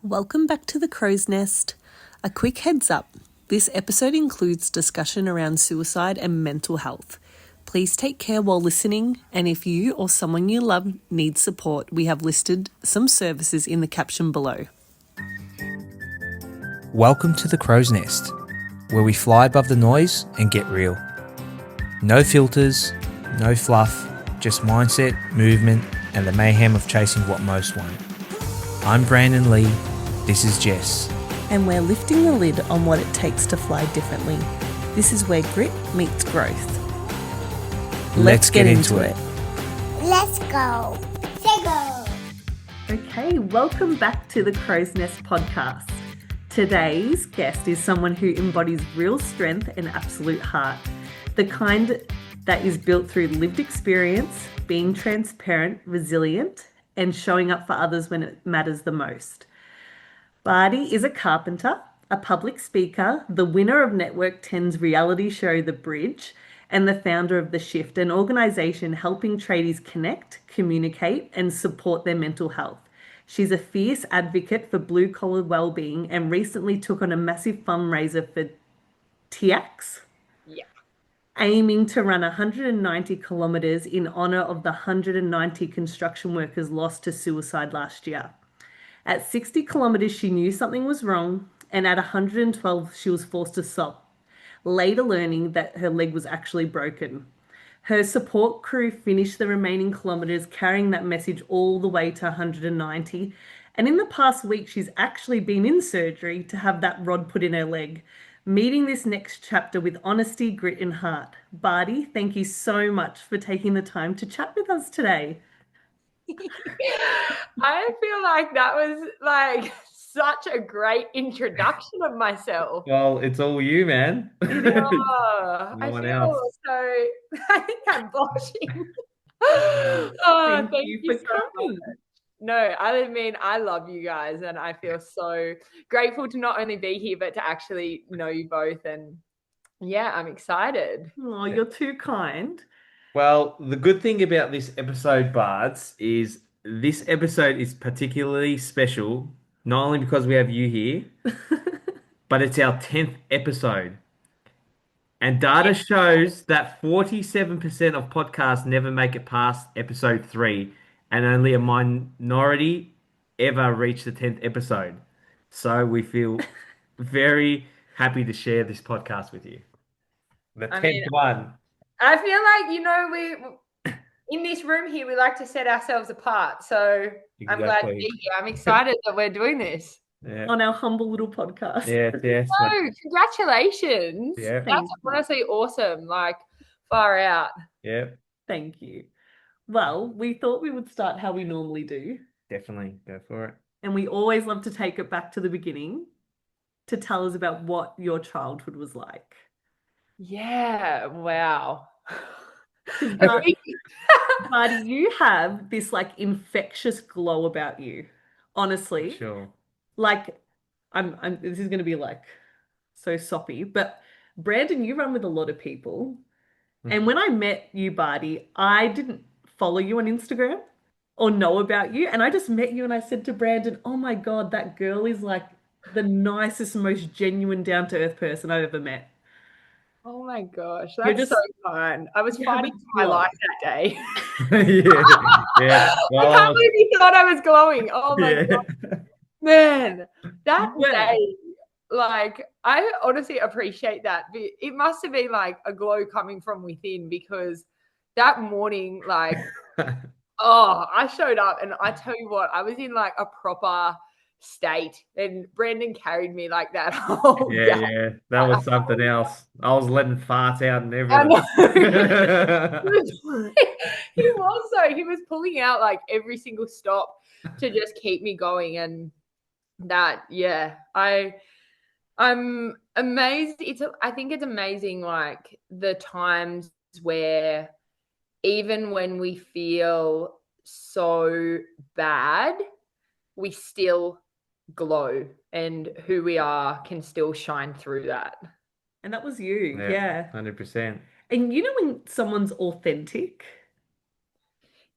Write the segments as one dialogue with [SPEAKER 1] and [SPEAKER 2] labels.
[SPEAKER 1] Welcome back to the Crow's Nest. A quick heads up, this episode includes discussion around suicide and mental health. Please take care while listening, and if you or someone you love needs support, we have listed some services in the caption below.
[SPEAKER 2] Welcome to the Crow's Nest, where we fly above the noise and get real. No filters, no fluff, just mindset, movement, and the mayhem of chasing what most want. I'm Brandon Lee, this is Jess.
[SPEAKER 1] And we're lifting the lid on what it takes to fly differently. This is where grit meets growth. Let's get into it.
[SPEAKER 3] Let's go. Say go.
[SPEAKER 1] Okay, welcome back to the Crow's Nest podcast. Today's guest is someone who embodies real strength and absolute heart, the kind that is built through lived experience, being transparent, resilient, and showing up for others when it matters the most. Bardie is a carpenter, a public speaker, the winner of Network 10's reality show The Bridge, and the founder of The Shift, an organisation helping tradies connect, communicate, and support their mental health. She's a fierce advocate for blue-collar well-being and recently took on a massive fundraiser for TIACS, aiming to run 190 kilometres in honour of the 190 construction workers lost to suicide last year. At 60 kilometres, she knew something was wrong, and at 112, she was forced to stop, later learning that her leg was actually broken. Her support crew finished the remaining kilometres, carrying that message all the way to 190. And in the past week, she's actually been in surgery to have that rod put in her leg, meeting this next chapter with honesty, grit, and heart. Bardie, thank you so much for taking the time to chat with us today.
[SPEAKER 4] I feel like that was like such a great introduction of myself.
[SPEAKER 5] Well, it's all you, man.
[SPEAKER 4] Oh,
[SPEAKER 5] No
[SPEAKER 4] I
[SPEAKER 5] one
[SPEAKER 4] feel
[SPEAKER 5] else.
[SPEAKER 4] so. I think I'm blushing. Oh,
[SPEAKER 1] Thank you for coming.
[SPEAKER 4] much. No, I mean, I love you guys, and I feel so grateful to not only be here, but to actually know you both. And yeah, I'm excited.
[SPEAKER 1] Oh, you're too kind.
[SPEAKER 5] Well, the good thing about this episode, Bards, is this episode is particularly special, not only because we have you here, but it's our 10th episode. And data shows that 47% of podcasts never make it past episode 3, and only a minority ever reach the 10th episode. So we feel very happy to share this podcast with you. The 10th one.
[SPEAKER 4] I feel like, we in this room here, we like to set ourselves apart. So I'm glad to be here. I'm excited that we're doing this.
[SPEAKER 5] Yeah.
[SPEAKER 1] On our humble little podcast.
[SPEAKER 5] Yes.
[SPEAKER 4] Oh, congratulations.
[SPEAKER 5] Yeah.
[SPEAKER 4] That's honestly awesome. Like, far out.
[SPEAKER 5] Yeah.
[SPEAKER 1] Thank you. Well, we thought we would start how we normally do.
[SPEAKER 5] Definitely. Go for it.
[SPEAKER 1] And we always love to take it back to the beginning to tell us about what your childhood was like.
[SPEAKER 4] Yeah. Wow.
[SPEAKER 1] Bardie, you have this like infectious glow about you. Honestly.
[SPEAKER 5] Sure.
[SPEAKER 1] Like, this is going to be like so soppy, but Brandon, you run with a lot of people. And when I met you, Bardie, I didn't follow you on Instagram or know about you. And I just met you and I said to Brandon, oh my God, that girl is like the nicest, most genuine, down-to-earth person I've ever met.
[SPEAKER 4] Oh my gosh, that's so fun. I was fighting for my life that day.
[SPEAKER 5] Yeah. Well,
[SPEAKER 4] I can't believe you thought I was glowing. Oh my God. Man, that day, like, I honestly appreciate that. It must have been like a glow coming from within, because that morning, like, I showed up and I tell you what, I was in like a proper state, and Brandon carried me like that whole day.
[SPEAKER 5] Yeah, that was something else. I was letting farts out and everything.
[SPEAKER 4] He was pulling out like every single stop to just keep me going. And that, I'm amazed. I think it's amazing, like, the times where even when we feel so bad, we still glow, and who we are can still shine through that.
[SPEAKER 1] And that was you. Yeah.
[SPEAKER 5] 100%.
[SPEAKER 1] And you know when someone's authentic?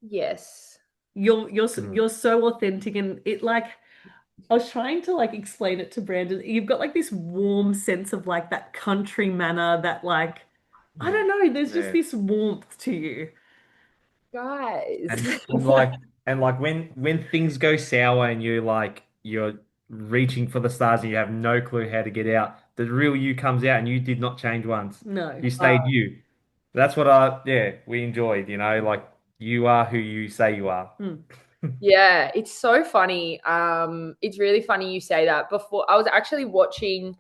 [SPEAKER 4] Yes.
[SPEAKER 1] You're so authentic, and it, like, I was trying to like explain it to Brandon. You've got like this warm sense of like that country manner that like, I don't know, there's just
[SPEAKER 5] Yeah.
[SPEAKER 1] this warmth to you.
[SPEAKER 4] Guys.
[SPEAKER 5] And like when things go sour and you're reaching for the stars and you have no clue how to get out, the real you comes out and you did not change once.
[SPEAKER 1] No.
[SPEAKER 5] You stayed you. That's what we enjoyed, like you are who you say you are.
[SPEAKER 1] Mm.
[SPEAKER 4] Yeah, it's so funny. It's really funny you say that. Before I was actually watching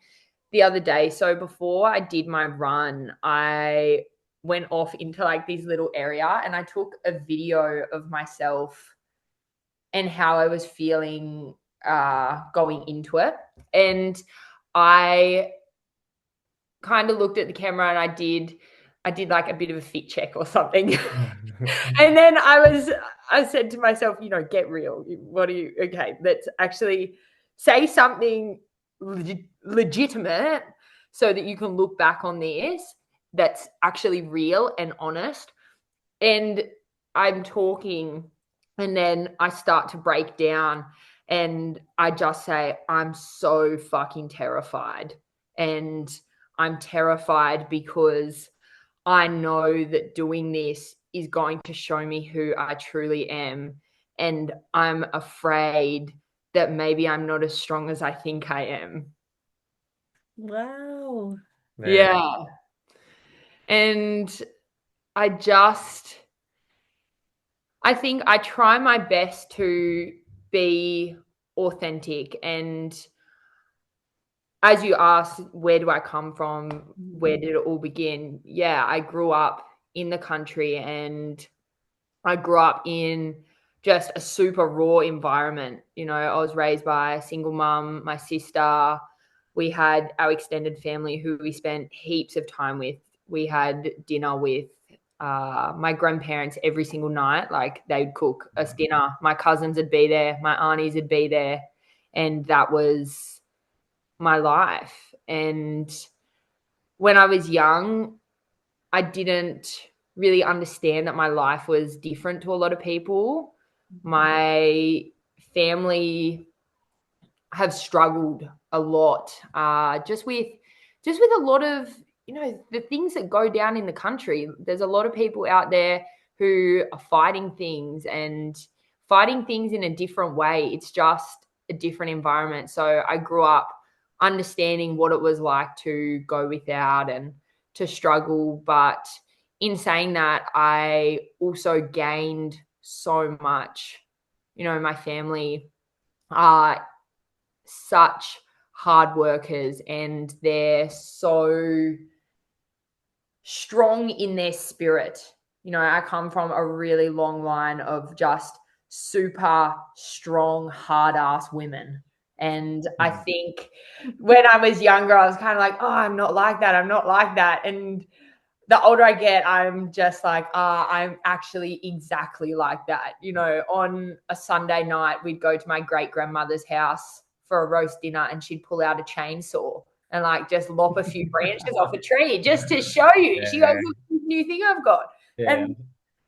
[SPEAKER 4] the other day. So before I did my run, I went off into like this little area and I took a video of myself and how I was feeling going into it. And I kind of looked at the camera and I did like a bit of a fit check or something. And then I said to myself, get real. Okay, let's actually say something legitimate so that you can look back on this that's actually real and honest. And I'm talking and then I start to break down and I just say, I'm so fucking terrified. And I'm terrified because I know that doing this is going to show me who I truly am. And I'm afraid that maybe I'm not as strong as I think I am.
[SPEAKER 1] Wow.
[SPEAKER 4] Yeah. And I think I try my best to be authentic. And as you asked, where do I come from? Where did it all begin? Yeah, I grew up in the country and I grew up in just a super raw environment. I was raised by a single mum, my sister. We had our extended family who we spent heaps of time with. We had dinner with my grandparents every single night. Like they'd cook us dinner. My cousins would be there. My aunties would be there. And that was my life. And when I was young, I didn't really understand that my life was different to a lot of people. My family have struggled a lot, just with a lot of the things that go down in the country. There's a lot of people out there who are fighting things in a different way. It's just a different environment. So I grew up understanding what it was like to go without and to struggle. But in saying that, I also gained so much. My family are such hard workers and they're so strong in their spirit. I come from a really long line of just super strong, hard ass women. And I think when I was younger, I was kind of like, oh, I'm not like that. I'm not like that. And the older I get, I'm just like, I'm actually exactly like that. On a Sunday night, we'd go to my great grandmother's house for a roast dinner and she'd pull out a chainsaw and like just lop a few branches off a tree just to show you.
[SPEAKER 5] Yeah.
[SPEAKER 4] She goes, look, this new thing I've got.
[SPEAKER 5] Yeah.
[SPEAKER 4] And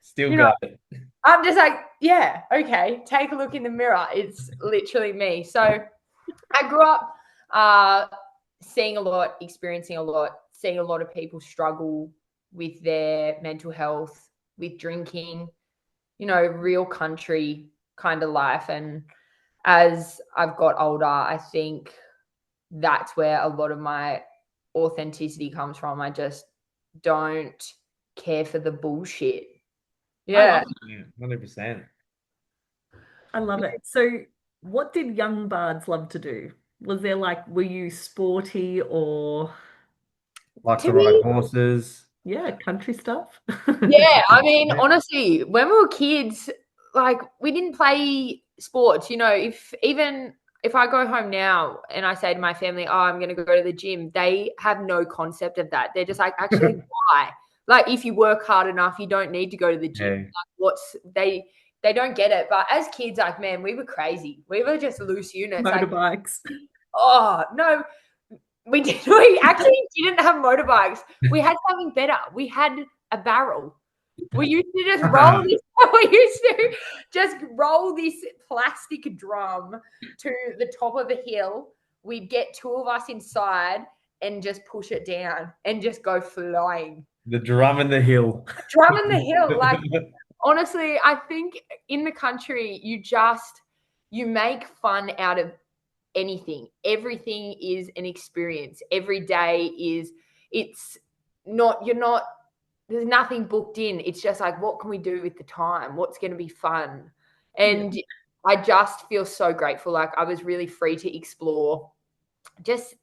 [SPEAKER 5] Still got it.
[SPEAKER 4] I'm just like, yeah, okay, take a look in the mirror. It's literally me. So I grew up seeing a lot, experiencing a lot, seeing a lot of people struggle with their mental health, with drinking, real country kind of life. And as I've got older, I think that's where a lot of my authenticity comes from. I just don't care for the bullshit. Yeah.
[SPEAKER 5] 100%.
[SPEAKER 1] I love it. So, what did young bards love to do? Was there like, were you sporty or
[SPEAKER 5] Like
[SPEAKER 4] To
[SPEAKER 5] to
[SPEAKER 4] me,
[SPEAKER 5] ride horses.
[SPEAKER 1] country stuff?
[SPEAKER 4] yeah, I mean, honestly, when we were kids, like we didn't play sports. If I go home now and I say to my family, "Oh, I'm going to go to the gym," they have no concept of that. They're just like, "Actually, why?" Like, if you work hard enough, you don't need to go to the gym.
[SPEAKER 5] Yeah.
[SPEAKER 4] Like, they don't get it. But as kids, like, man, we were crazy. We were just loose units. Like,
[SPEAKER 1] Motorbikes.
[SPEAKER 4] oh no, we actually didn't have motorbikes. We had something better. We had a barrel. We used to just roll this. We used to just roll this plastic drum to the top of a hill. We'd get two of us inside and just push it down and just go flying.
[SPEAKER 5] The drum and the hill.
[SPEAKER 4] Drum in the hill. Like, honestly, I think in the country, you make fun out of anything. Everything is an experience. Every day there's nothing booked in. It's just like, what can we do with the time? What's going to be fun? And I just feel so grateful. Like, I was really free to explore just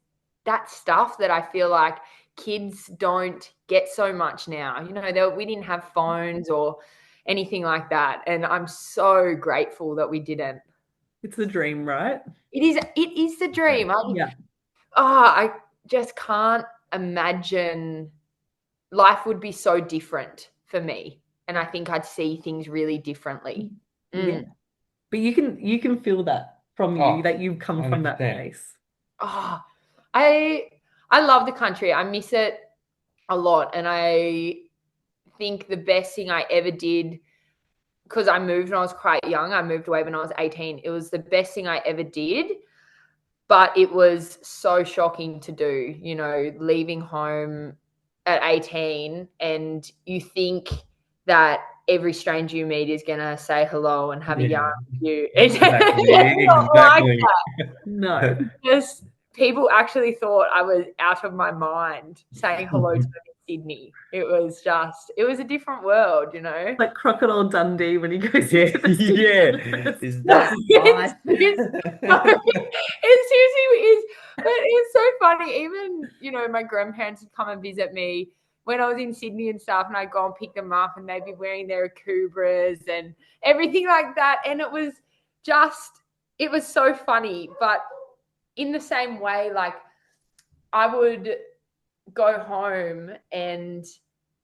[SPEAKER 4] that stuff that I feel like kids don't get so much now. You know, we didn't have phones or anything like that. And I'm so grateful that we didn't.
[SPEAKER 1] It's a dream, right?
[SPEAKER 4] It is the dream. I just can't imagine life would be so different for me. And I think I'd see things really differently.
[SPEAKER 1] Yeah. But you can feel that from you, that you've come from that
[SPEAKER 5] 100%.
[SPEAKER 1] place.
[SPEAKER 4] Oh, I love the country. I miss it a lot. And I think the best thing I ever did, because I moved when I was quite young, I moved away when I was 18. It was the best thing I ever did. But it was so shocking to do, you know, leaving home at 18, and you think that every stranger you meet is going to say hello and have a yarn with you.
[SPEAKER 5] Exactly.
[SPEAKER 4] Not like that.
[SPEAKER 1] No.
[SPEAKER 4] Just people actually thought I was out of my mind saying hello to them in Sydney. It was a different world, you know.
[SPEAKER 1] Like Crocodile Dundee when he goes
[SPEAKER 5] Yeah,
[SPEAKER 1] into the
[SPEAKER 5] yeah. Is that
[SPEAKER 4] It seriously is. But it's so funny. Even, you know, my grandparents would come and visit me when I was in Sydney and stuff, and I'd go and pick them up, and they'd be wearing their Akubras and everything like that. And it was so funny. But in the same way, like, I would go home and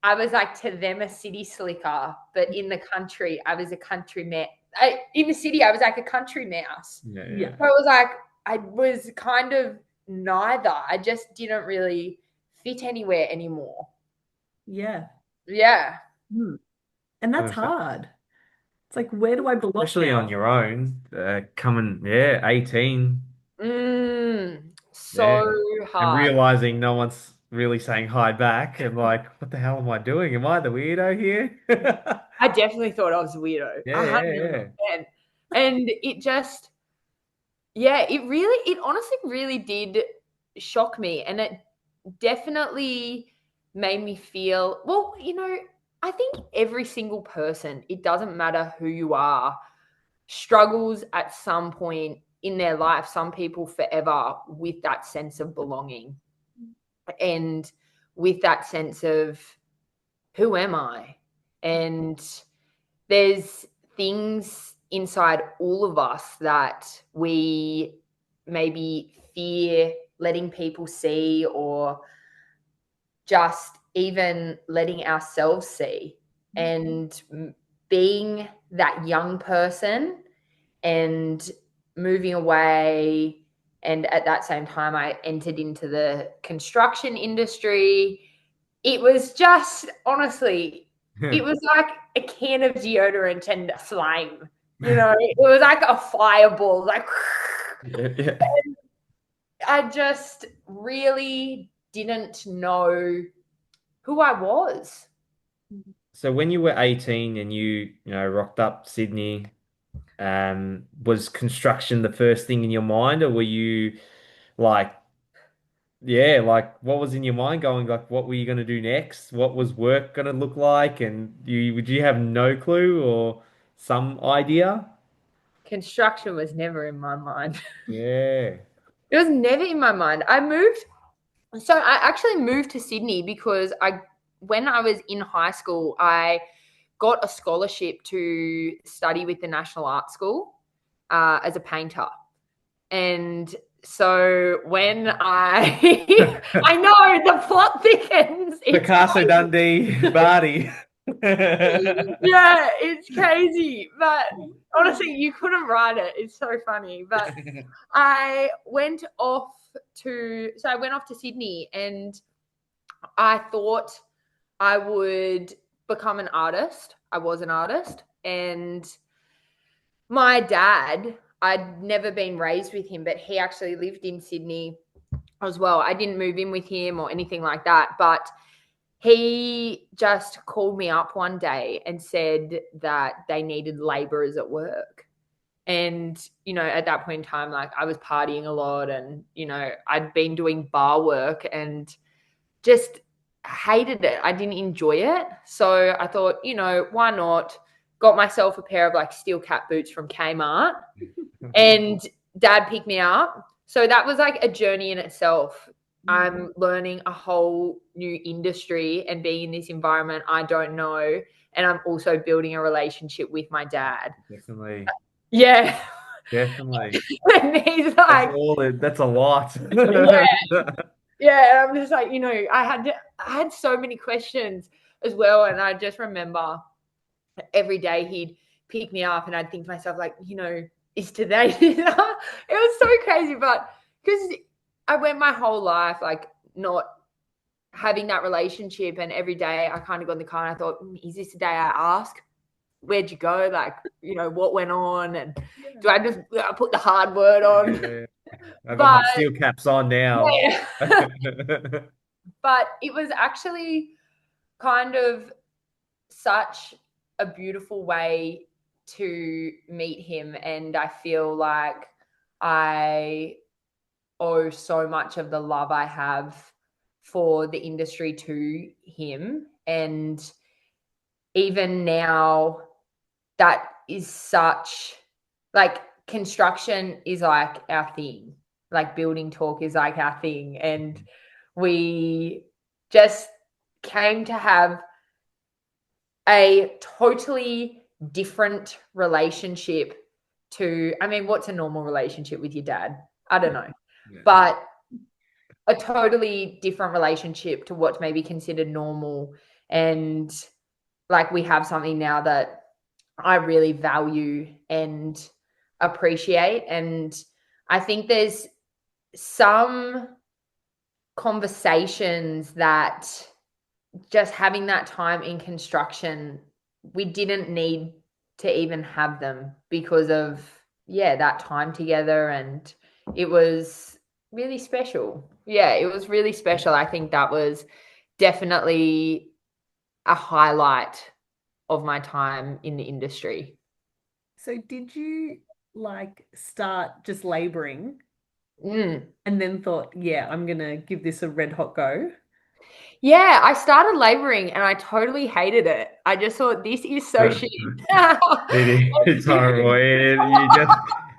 [SPEAKER 4] I was like, to them, a city slicker, but in the country, I was a country man. In the city, I was like a country mouse.
[SPEAKER 5] Yeah.
[SPEAKER 4] So it was like, I was kind of neither. I just didn't really fit anywhere anymore.
[SPEAKER 1] Yeah.
[SPEAKER 4] Yeah.
[SPEAKER 1] And that's hard. It's like, where do I belong?
[SPEAKER 5] Especially
[SPEAKER 1] now?
[SPEAKER 5] on your own, 18.
[SPEAKER 4] So
[SPEAKER 5] And
[SPEAKER 4] hard.
[SPEAKER 5] realizing no one's really saying hi back, and like, what the hell am I doing? Am I the weirdo here?
[SPEAKER 4] I definitely thought I was a weirdo.
[SPEAKER 5] Yeah.
[SPEAKER 4] 100%. And it just, it honestly really did shock me. And it definitely made me feel, well, you know, I think every single person, it doesn't matter who you are, struggles at some point in their life, some people forever, with that sense of belonging and with that sense of, who am I? And there's things inside all of us that we maybe fear letting people see, or just even letting ourselves see. And being that young person and moving away, and at that same time I entered into the construction industry. It was just, honestly, it was like a can of deodorant and a flame. You know, it was like a fireball. Like, I just really didn't know who I was.
[SPEAKER 5] So when you were 18 and you rocked up Sydney, was construction the first thing in your mind, or were you like, what was in your mind going, like, what were you going to do next? What was work going to look like? And would you have no clue or some idea?
[SPEAKER 4] Construction was never in my mind.
[SPEAKER 5] Yeah.
[SPEAKER 4] It was never in my mind. I actually moved to Sydney because when I was in high school, I got a scholarship to study with the National Art School as a painter. And so when I know the plot thickens.
[SPEAKER 5] Picasso, Dundee, Bardie.
[SPEAKER 4] Yeah, it's crazy. But honestly, you couldn't write it. It's so funny. But I went off to Sydney, and I thought I would become an artist. I was an artist, and my dad, I'd never been raised with him, but he actually lived in Sydney as well. I didn't move in with him or anything like that, but he just called me up one day and said that they needed laborers at work. And, you know, at that point in time, like I was partying a lot and, you know, I'd been doing bar work and just hated it. I didn't enjoy it. So I thought, you know, why not? Got myself a pair of like steel cap boots from Kmart and dad picked me up. So that was like a journey in itself. I'm learning a whole new industry and being in this environment I don't know. And I'm also building a relationship with my dad.
[SPEAKER 5] Definitely.
[SPEAKER 4] Yeah.
[SPEAKER 5] Definitely.
[SPEAKER 4] And he's like,
[SPEAKER 5] that's a lot.
[SPEAKER 4] yeah. And I'm just like, you know, I had so many questions as well. And I just remember every day he'd pick me up and I'd think to myself, like, you know, is today dinner? It was so crazy, but because I went my whole life like not having that relationship, and every day I kind of got in the car and I thought, is this the day I ask? Where'd you go? Like, you know, what went on? And do I just put the hard word on?
[SPEAKER 5] Yeah. I've got my steel caps on now.
[SPEAKER 4] Yeah. But it was actually kind of such a beautiful way to meet him. And I feel like I owe so much of the love I have for the industry to him. And even now, that is such, like, construction is like our thing. Like, building talk is like our thing. And we just came to have a totally different relationship to, I mean, what's a normal relationship with your dad? I don't know. Yeah. But a totally different relationship to what's maybe considered normal. And like, we have something now that I really value and appreciate. And I think there's some conversations that just having that time in construction, we didn't need to even have them because of, that time together. And it was really special. Yeah, it was really special. I think that was definitely a highlight of my time in the industry.
[SPEAKER 1] So did you like start just laboring and then thought, I'm going to give this a red hot go?
[SPEAKER 4] Yeah, I started laboring and I totally hated it. I just thought, this is so shit.
[SPEAKER 5] It's horrible.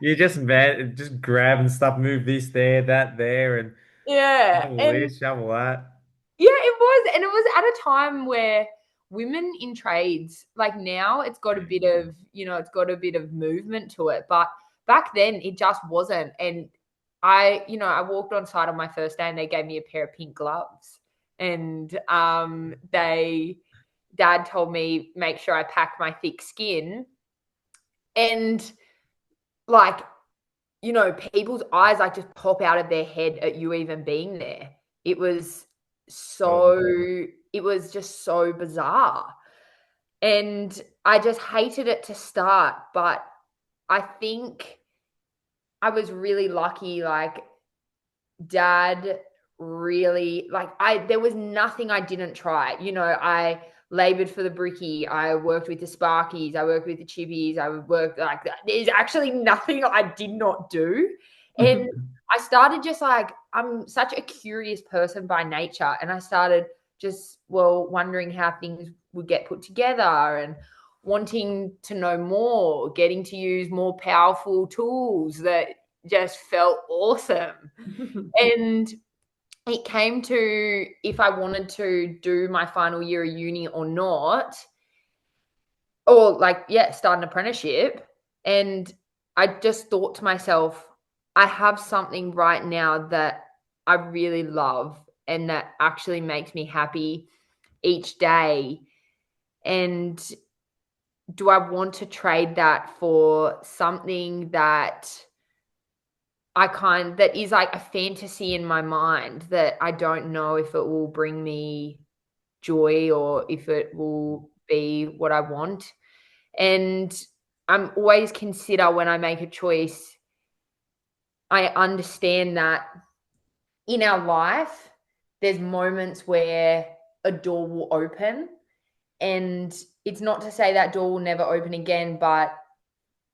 [SPEAKER 5] You just grab and stuff, move this there, that there, and shovel this, shovel that.
[SPEAKER 4] Yeah, it was. And it was at a time where women in trades, like now it's got a bit of, it's got a bit of movement to it. But back then it just wasn't. And I walked on site on my first day and they gave me a pair of pink gloves. And dad told me, make sure I pack my thick skin. And like, people's eyes like just pop out of their head at you even being there. It was just so bizarre. And I just hated it to start. But I think I was really lucky. Like, dad really, like, there was nothing I didn't try. I labored for the Bricky. I worked with the Sparkies. I worked with the Chippies. I worked like that. There's actually nothing I did not do. And I started just like, I'm such a curious person by nature. And I started just, wondering how things would get put together and wanting to know more, getting to use more powerful tools that just felt awesome. And it came to if I wanted to do my final year of uni or not, or start an apprenticeship. And I just thought to myself, I have something right now that I really love and that actually makes me happy each day. And do I want to trade that for something that that is like a fantasy in my mind that I don't know if it will bring me joy or if it will be what I want. And I'm always consider when I make a choice, I understand that in our life, there's moments where a door will open, and it's not to say that door will never open again, but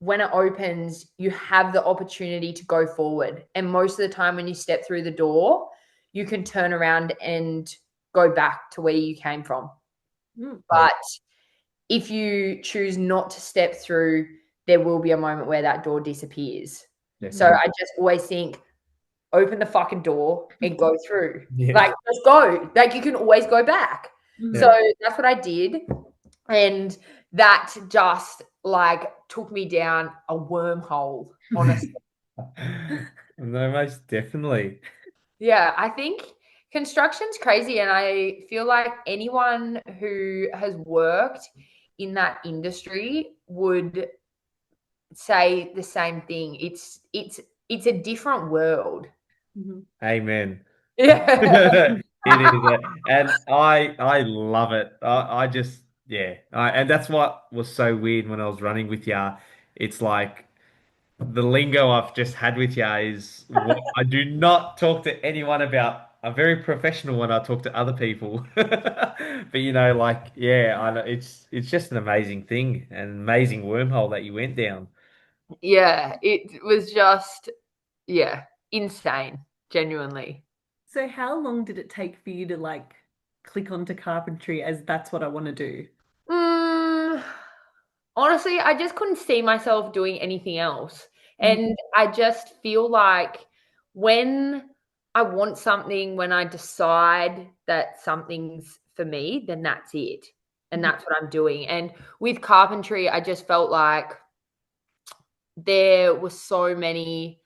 [SPEAKER 4] when it opens, you have the opportunity to go forward. And most of the time when you step through the door, you can turn around and go back to where you came from. But if you choose not to step through, there will be a moment where that door disappears. So I just always think, open the fucking door and go through. Like, let's go. Like, you can always go back. So that's what I did. And that just like took me down a wormhole, honestly.
[SPEAKER 5] No, most definitely.
[SPEAKER 4] Yeah, I think construction's crazy. And I feel like anyone who has worked in that industry would say the same thing. It's a different world.
[SPEAKER 5] Amen.
[SPEAKER 4] Yeah.
[SPEAKER 5] It is, and I love it. I just and that's what was so weird when I was running with ya. It's like the lingo I've just had with ya is what I do not talk to anyone about. I'm very professional when I talk to other people, but like I know it's just an amazing thing, an amazing wormhole that you went down.
[SPEAKER 4] Yeah, it was just insane, genuinely.
[SPEAKER 1] So how long did it take for you to like click onto carpentry as that's what I want to do?
[SPEAKER 4] Honestly, I just couldn't see myself doing anything else. And I just feel like when I want something, when I decide that something's for me, then that's it. And that's what I'm doing. And with carpentry, I just felt like there were so many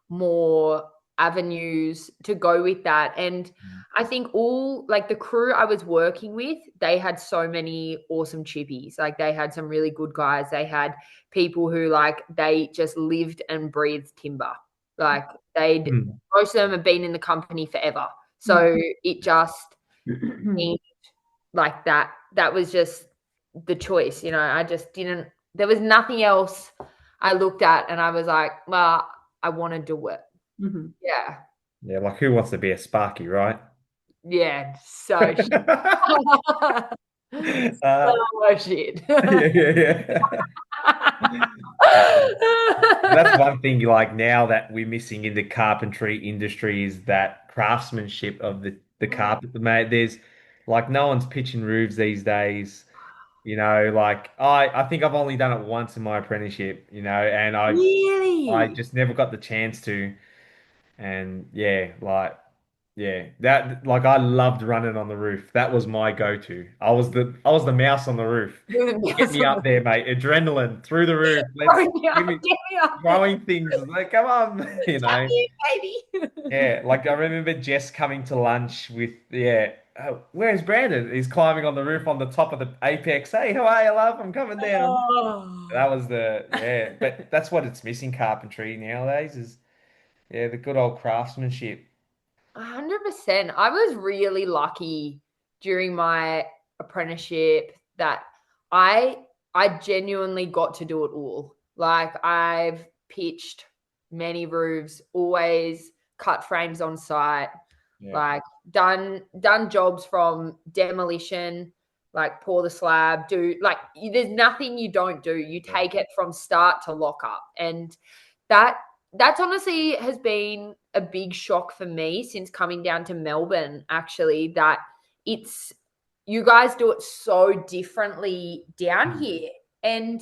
[SPEAKER 4] more avenues to go with that. And I think all like the crew I was working with, they had so many awesome chippies. Like they had some really good guys. They had people who like they just lived and breathed timber. Like most of them have been in the company forever. So it just seemed like that was just the choice. I just didn't, there was nothing else I looked at and I was like, well, I want to do it. Yeah.
[SPEAKER 5] Yeah, like who wants to be a Sparky, right?
[SPEAKER 4] Yeah. So shit. So shit.
[SPEAKER 5] Yeah. That's one thing like now that we're missing in the carpentry industry is that craftsmanship of the carpenter, mate. There's like no one's pitching roofs these days. Like I think I've only done it once in my apprenticeship, and I
[SPEAKER 4] Really?
[SPEAKER 5] just never got the chance to. And that like I loved running on the roof. That was my go-to. I was the mouse on the roof. Get me up there, mate. Adrenaline through the roof. Give me
[SPEAKER 4] Get me up there.
[SPEAKER 5] throwing things. Like, come on,
[SPEAKER 4] Tap me in, baby.
[SPEAKER 5] Yeah, like I remember Jess coming to lunch with where's Brandon? He's climbing on the roof on the top of the apex. Hey, how are you, love? I'm coming down. That was but that's what it's missing carpentry nowadays is the good old craftsmanship.
[SPEAKER 4] 100%. I was really lucky during my apprenticeship that I genuinely got to do it all. Like I've pitched many roofs, always cut frames on site, like done jobs from demolition, like pour the slab, there's nothing you don't do. You take it from start to lock up. And that's honestly has been a big shock for me since coming down to Melbourne, actually, that you guys do it so differently down here. And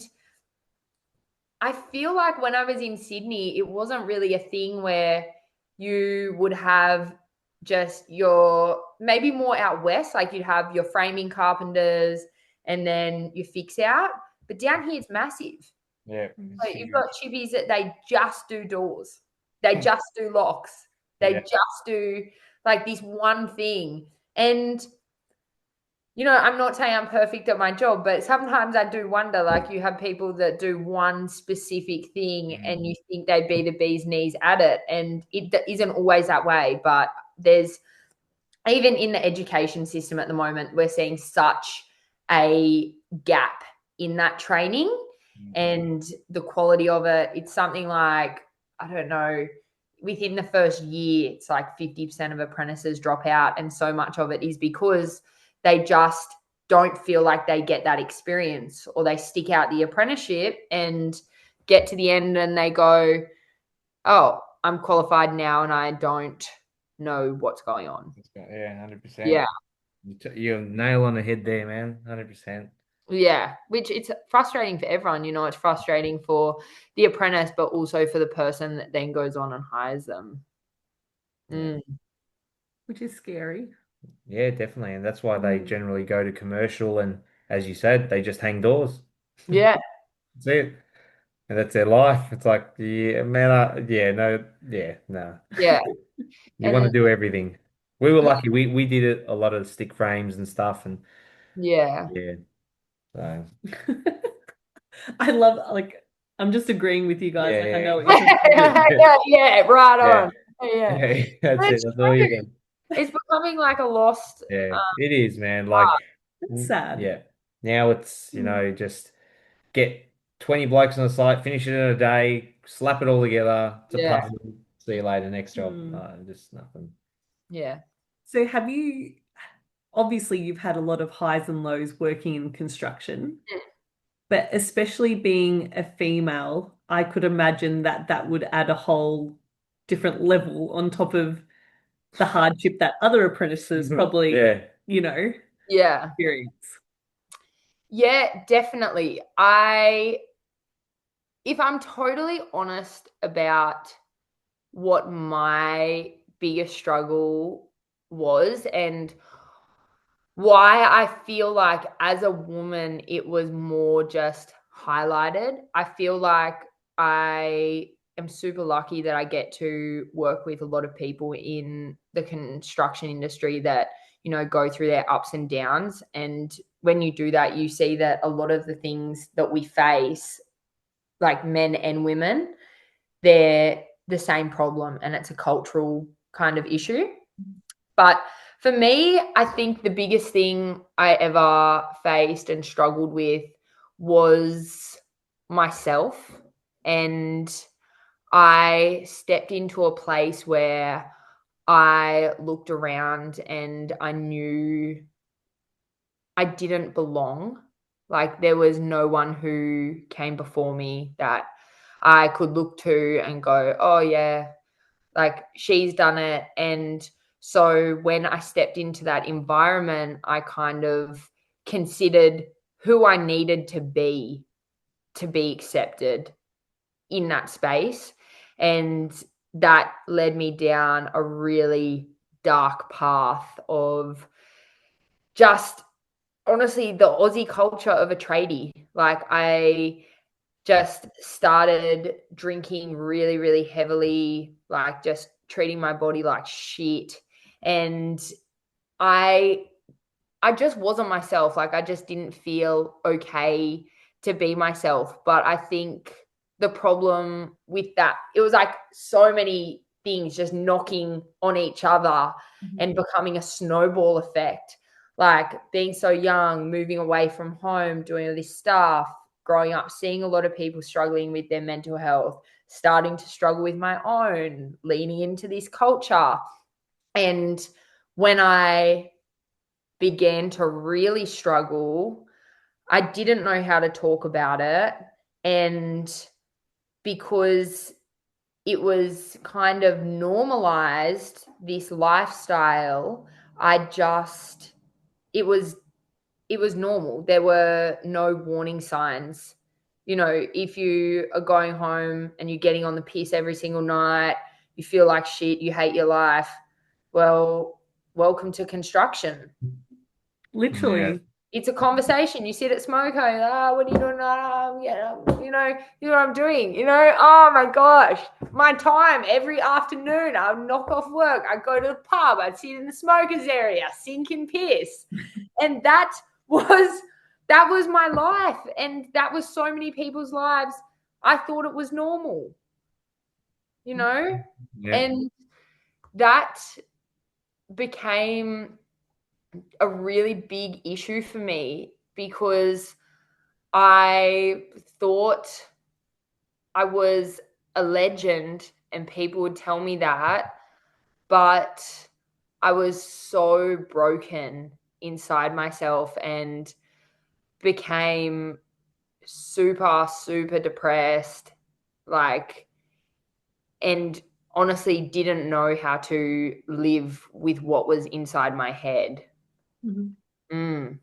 [SPEAKER 4] I feel like when I was in Sydney, it wasn't really a thing where you would have just maybe more out west, like you'd have your framing carpenters and then your fix out. But down here, it's massive.
[SPEAKER 5] Yeah.
[SPEAKER 4] So you've got chippies that they just do doors. They just do locks. They just do like this one thing. And, I'm not saying I'm perfect at my job, but sometimes I do wonder, like you have people that do one specific thing and you think they'd be the bee's knees at it. And it isn't always that way. But there's, even in the education system at the moment, we're seeing such a gap in that training and the quality of it. It's something like, I don't know, within the first year, it's like 50% of apprentices drop out. And so much of it is because they just don't feel like they get that experience, or they stick out the apprenticeship and get to the end and they go, oh, I'm qualified now and I don't know what's going on.
[SPEAKER 5] Yeah, 100%.
[SPEAKER 4] Yeah.
[SPEAKER 5] You're nail on the head there, man. 100%.
[SPEAKER 4] Yeah, which it's frustrating for everyone. You know, it's frustrating for the apprentice, but also for the person that then goes on and hires them.
[SPEAKER 1] Which is scary.
[SPEAKER 5] Yeah, definitely. And that's why they generally go to commercial, and as you said, they just hang doors.
[SPEAKER 4] Yeah.
[SPEAKER 5] That's it. And that's their life. It's like, yeah, man, no.
[SPEAKER 4] Yeah.
[SPEAKER 5] You want to do everything. We were lucky. We did it a lot of stick frames and stuff, and
[SPEAKER 4] Yeah.
[SPEAKER 5] yeah. So
[SPEAKER 1] I love, like, I'm just agreeing with you guys. Like, I know
[SPEAKER 5] yeah.
[SPEAKER 4] Yeah, right
[SPEAKER 5] Yeah.
[SPEAKER 4] on. Yeah.
[SPEAKER 5] Yeah, that's it.
[SPEAKER 4] It's
[SPEAKER 5] That's all you
[SPEAKER 4] true.
[SPEAKER 5] do.
[SPEAKER 4] It's becoming like a lost
[SPEAKER 5] Yeah, it is, man. Like,
[SPEAKER 1] That's sad.
[SPEAKER 5] yeah. Now it's, just get 20 blokes on the site, finish it in a day, slap it all together. It's a
[SPEAKER 4] Yeah.
[SPEAKER 5] puzzle. See you later, next job. Just nothing.
[SPEAKER 4] Yeah.
[SPEAKER 1] So obviously you've had a lot of highs and lows working in construction, but especially being a female, I could imagine that would add a whole different level on top of the hardship that other apprentices probably,
[SPEAKER 5] Yeah.
[SPEAKER 4] Yeah.
[SPEAKER 1] experience.
[SPEAKER 4] Yeah, definitely. If I'm totally honest about what my biggest struggle was and why I feel like as a woman it was more just highlighted, I feel like I am super lucky that I get to work with a lot of people in the construction industry that, go through their ups and downs. And when you do that, you see that a lot of the things that we face, like men and women, they're the same problem, and it's a cultural kind of issue. But for me, I think the biggest thing I ever faced and struggled with was myself. And I stepped into a place where I looked around and I knew I didn't belong. Like, there was no one who came before me that I could look to and go, oh, yeah, like she's done it. And so when I stepped into that environment, I kind of considered who I needed to be accepted in that space. And that led me down a really dark path of just honestly the Aussie culture of a tradie. Like, I just started drinking really, really heavily, like just treating my body like shit. And I just wasn't myself. Like, I just didn't feel okay to be myself. But I think the problem with that, it was like so many things just knocking on each other and becoming a snowball effect. Like, being so young, moving away from home, doing all this stuff, growing up, seeing a lot of people struggling with their mental health, starting to struggle with my own, leaning into this culture. And when I began to really struggle, I didn't know how to talk about it. And because it was kind of normalized, this lifestyle, it was normal. There were no warning signs. If you are going home and you're getting on the piss every single night, you feel like shit, you hate your life, well, welcome to construction.
[SPEAKER 1] Literally.
[SPEAKER 5] Yeah.
[SPEAKER 4] It's a conversation. You sit at Smoko, what are you doing? You know what I'm doing. Oh my gosh, my time every afternoon. I would knock off work. I'd go to the pub. I'd sit in the smokers area, sink and piss. And that was my life. And that was so many people's lives. I thought it was normal,
[SPEAKER 5] Yeah.
[SPEAKER 4] and that became a really big issue for me because I thought I was a legend and people would tell me that, but I was so broken inside myself and became super, super depressed, like, and honestly didn't know how to live with what was inside my head.
[SPEAKER 1] Mhm.
[SPEAKER 4] Mm.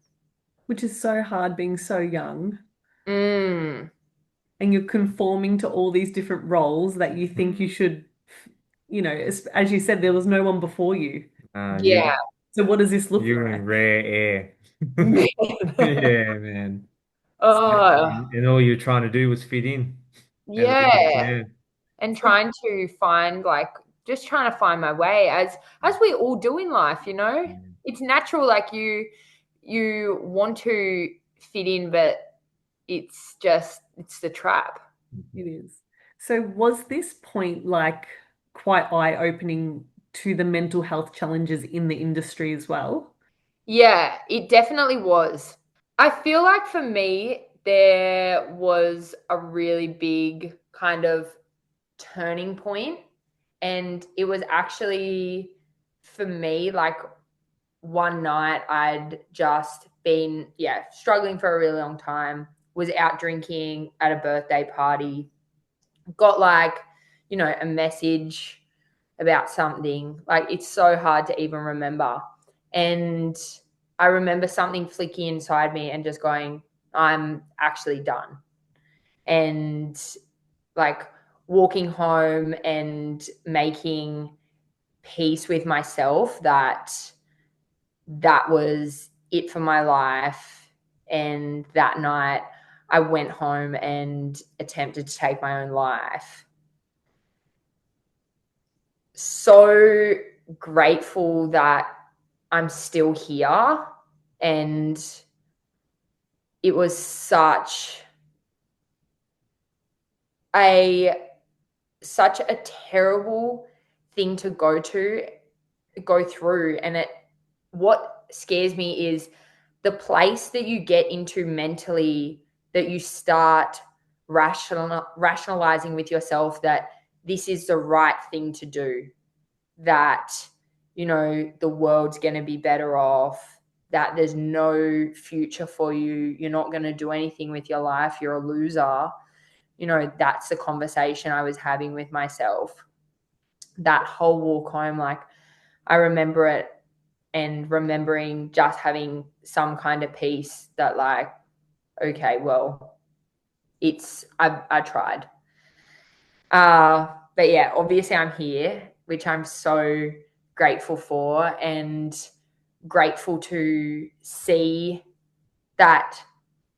[SPEAKER 1] Which is so hard being so young.
[SPEAKER 4] Mm.
[SPEAKER 1] And you're conforming to all these different roles that you think you should, as you said, there was no one before you.
[SPEAKER 4] Yeah.
[SPEAKER 1] So what does this look
[SPEAKER 5] You're in
[SPEAKER 1] like?
[SPEAKER 5] rare air.
[SPEAKER 4] Man.
[SPEAKER 5] Yeah, man.
[SPEAKER 4] Oh,
[SPEAKER 5] And all you're trying to do was fit in as best you
[SPEAKER 4] yeah.
[SPEAKER 5] can.
[SPEAKER 4] And trying to find like just trying to find my way as we all do in life, you know? It's natural, like you want to fit in, but it's the trap.
[SPEAKER 1] It is. So was this point like quite eye-opening to the mental health challenges in the industry as well?
[SPEAKER 4] Yeah, it definitely was. I feel like for me, there was a really big kind of turning point, and it was actually for me like one night I'd just been, yeah, struggling for a really long time, was out drinking at a birthday party, got like, a message about something. Like it's so hard to even remember. And I remember something flicking inside me and just going, I'm actually done. And like walking home and making peace with myself that that was it for my life. And that night I went home and attempted to take my own life. So grateful that I'm still here. And it was a such a terrible thing to go through. And what scares me is the place that you get into mentally, that you start rationalizing with yourself that this is the right thing to do, that the world's going to be better off, that there's no future for you, you're not going to do anything with your life, you're a loser. That's the conversation I was having with myself that whole walk home. Like I remember it, and remembering just having some kind of peace that, like, okay, well, I tried. But yeah, obviously I'm here, which I'm so grateful for, and grateful to see that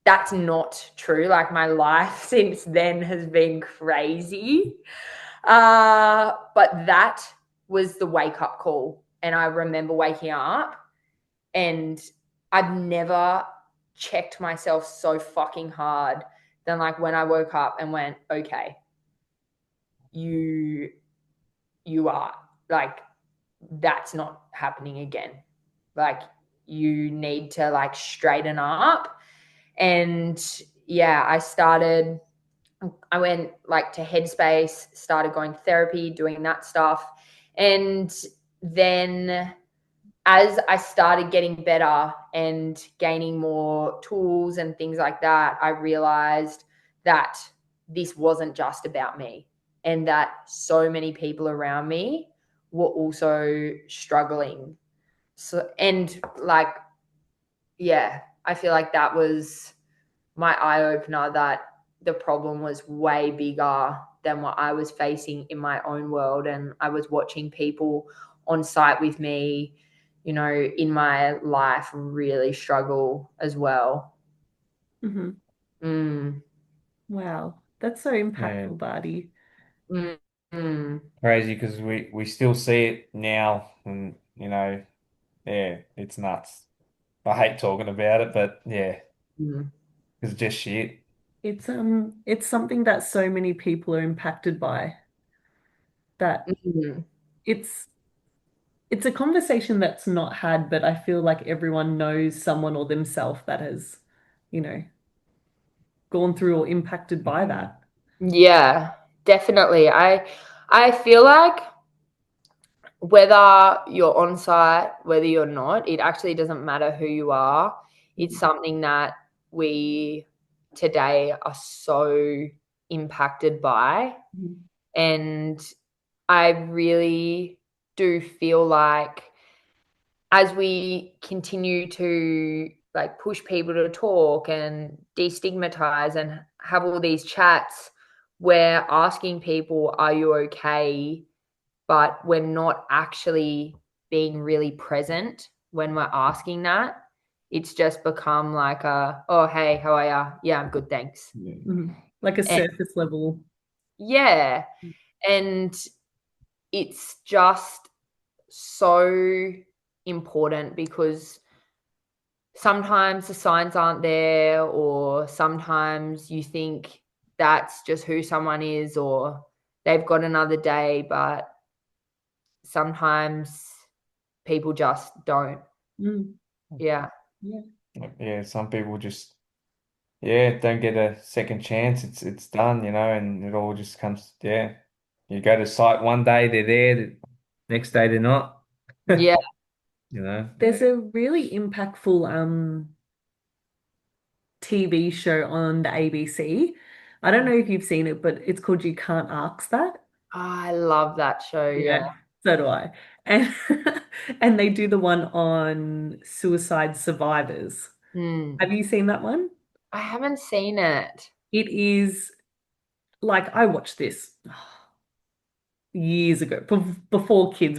[SPEAKER 4] that's not true. Like my life since then has been crazy. But that was the wake up call. And I remember waking up, and I've never checked myself so fucking hard than like when I woke up and went, okay, you are like, that's not happening again. Like you need to like straighten up. And yeah, I went like to Headspace, started going to therapy, doing that stuff. And then as I started getting better and gaining more tools and things like that, I realized that this wasn't just about me, and that so many people around me were also struggling. So, and like, yeah, I feel like that was my eye opener, that the problem was way bigger than what I was facing in my own world. And I was watching people on site with me, in my life really struggle as well.
[SPEAKER 1] Hmm.
[SPEAKER 4] Mm,
[SPEAKER 1] Wow, that's so
[SPEAKER 5] Man,
[SPEAKER 1] impactful, Bardie.
[SPEAKER 4] mm, mm,
[SPEAKER 5] crazy because we still see it now, and yeah, it's nuts. I hate talking about it, but yeah,
[SPEAKER 4] mm,
[SPEAKER 5] it's just shit.
[SPEAKER 1] It's something that so many people are impacted by, that
[SPEAKER 4] mm.
[SPEAKER 1] it's it's a conversation that's not had, but I feel like everyone knows someone or themselves that has you know, gone through or impacted by that.
[SPEAKER 4] Yeah, definitely. I feel like whether you're on site, whether you're not, it actually doesn't matter who you are. It's something that we today are so impacted by. And I really do feel like as we continue to like push people to talk and destigmatize and have all these chats, we're asking people, are you okay? But we're not actually being really present when we're asking that. It's just become like oh, hey, how are you? Yeah, I'm good, thanks.
[SPEAKER 1] Like a
[SPEAKER 4] And
[SPEAKER 1] surface level.
[SPEAKER 4] yeah. And it's just so important because sometimes the signs aren't there, or sometimes you think that's just who someone is, or they've got another day, but sometimes people just don't. Yeah.
[SPEAKER 5] Yeah, some people just don't get a second chance. It's done, and it all just comes. Yeah, you go to site one day, they're there. The next day, they're not.
[SPEAKER 4] Yeah.
[SPEAKER 1] There's a really impactful TV show on the ABC. I don't know if you've seen it, but it's called You Can't Ask That.
[SPEAKER 4] I love that show. Yeah.
[SPEAKER 1] So do I. And and they do the one on suicide survivors. Have you seen that one?
[SPEAKER 4] I haven't seen it.
[SPEAKER 1] It is like I watched this years ago, before kids,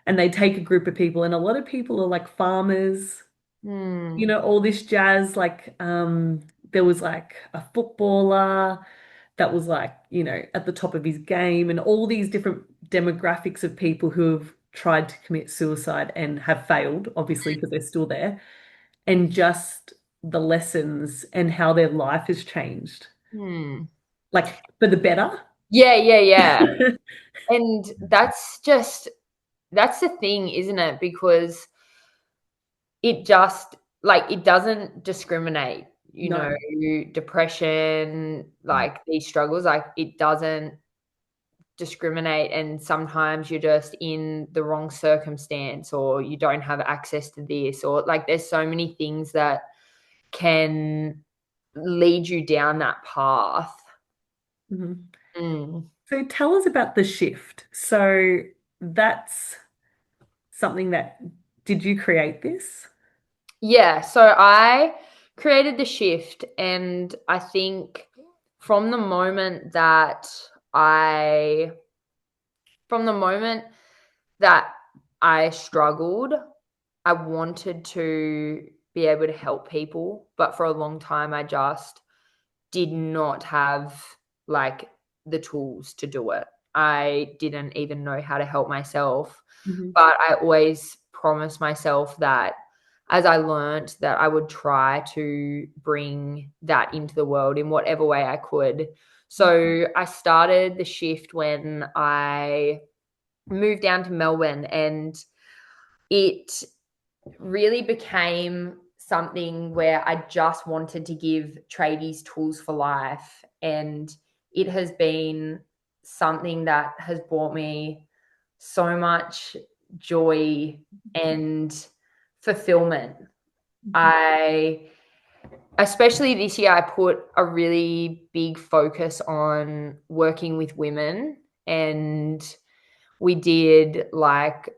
[SPEAKER 1] and they take a group of people, and a lot of people are like farmers, all this jazz. Like, there was like a footballer that was like, at the top of his game, and all these different demographics of people who have tried to commit suicide and have failed, obviously, because they're still there, and just the lessons and how their life has changed, like for the better.
[SPEAKER 4] Yeah. And that's the thing, isn't it? Because it just like it doesn't discriminate,
[SPEAKER 1] No.
[SPEAKER 4] depression, like these struggles, like it doesn't discriminate. And sometimes you're just in the wrong circumstance, or you don't have access to this, or like there's so many things that can lead you down that path.
[SPEAKER 1] So tell us about the shift. So that's something that, did you create this?
[SPEAKER 4] Yeah, so I created the shift, and I think from the moment that I from the moment that I struggled, I wanted to be able to help people, but for a long time I just did not have like the tools to do it. I didn't even know how to help myself, but I always promised myself that as I learned, that I would try to bring that into the world in whatever way I could. So I started the shift when I moved down to Melbourne, and it really became something where I just wanted to give tradies tools for life. And it has been something that has brought me so much joy and fulfillment. Especially this year, I put a really big focus on working with women, and we did like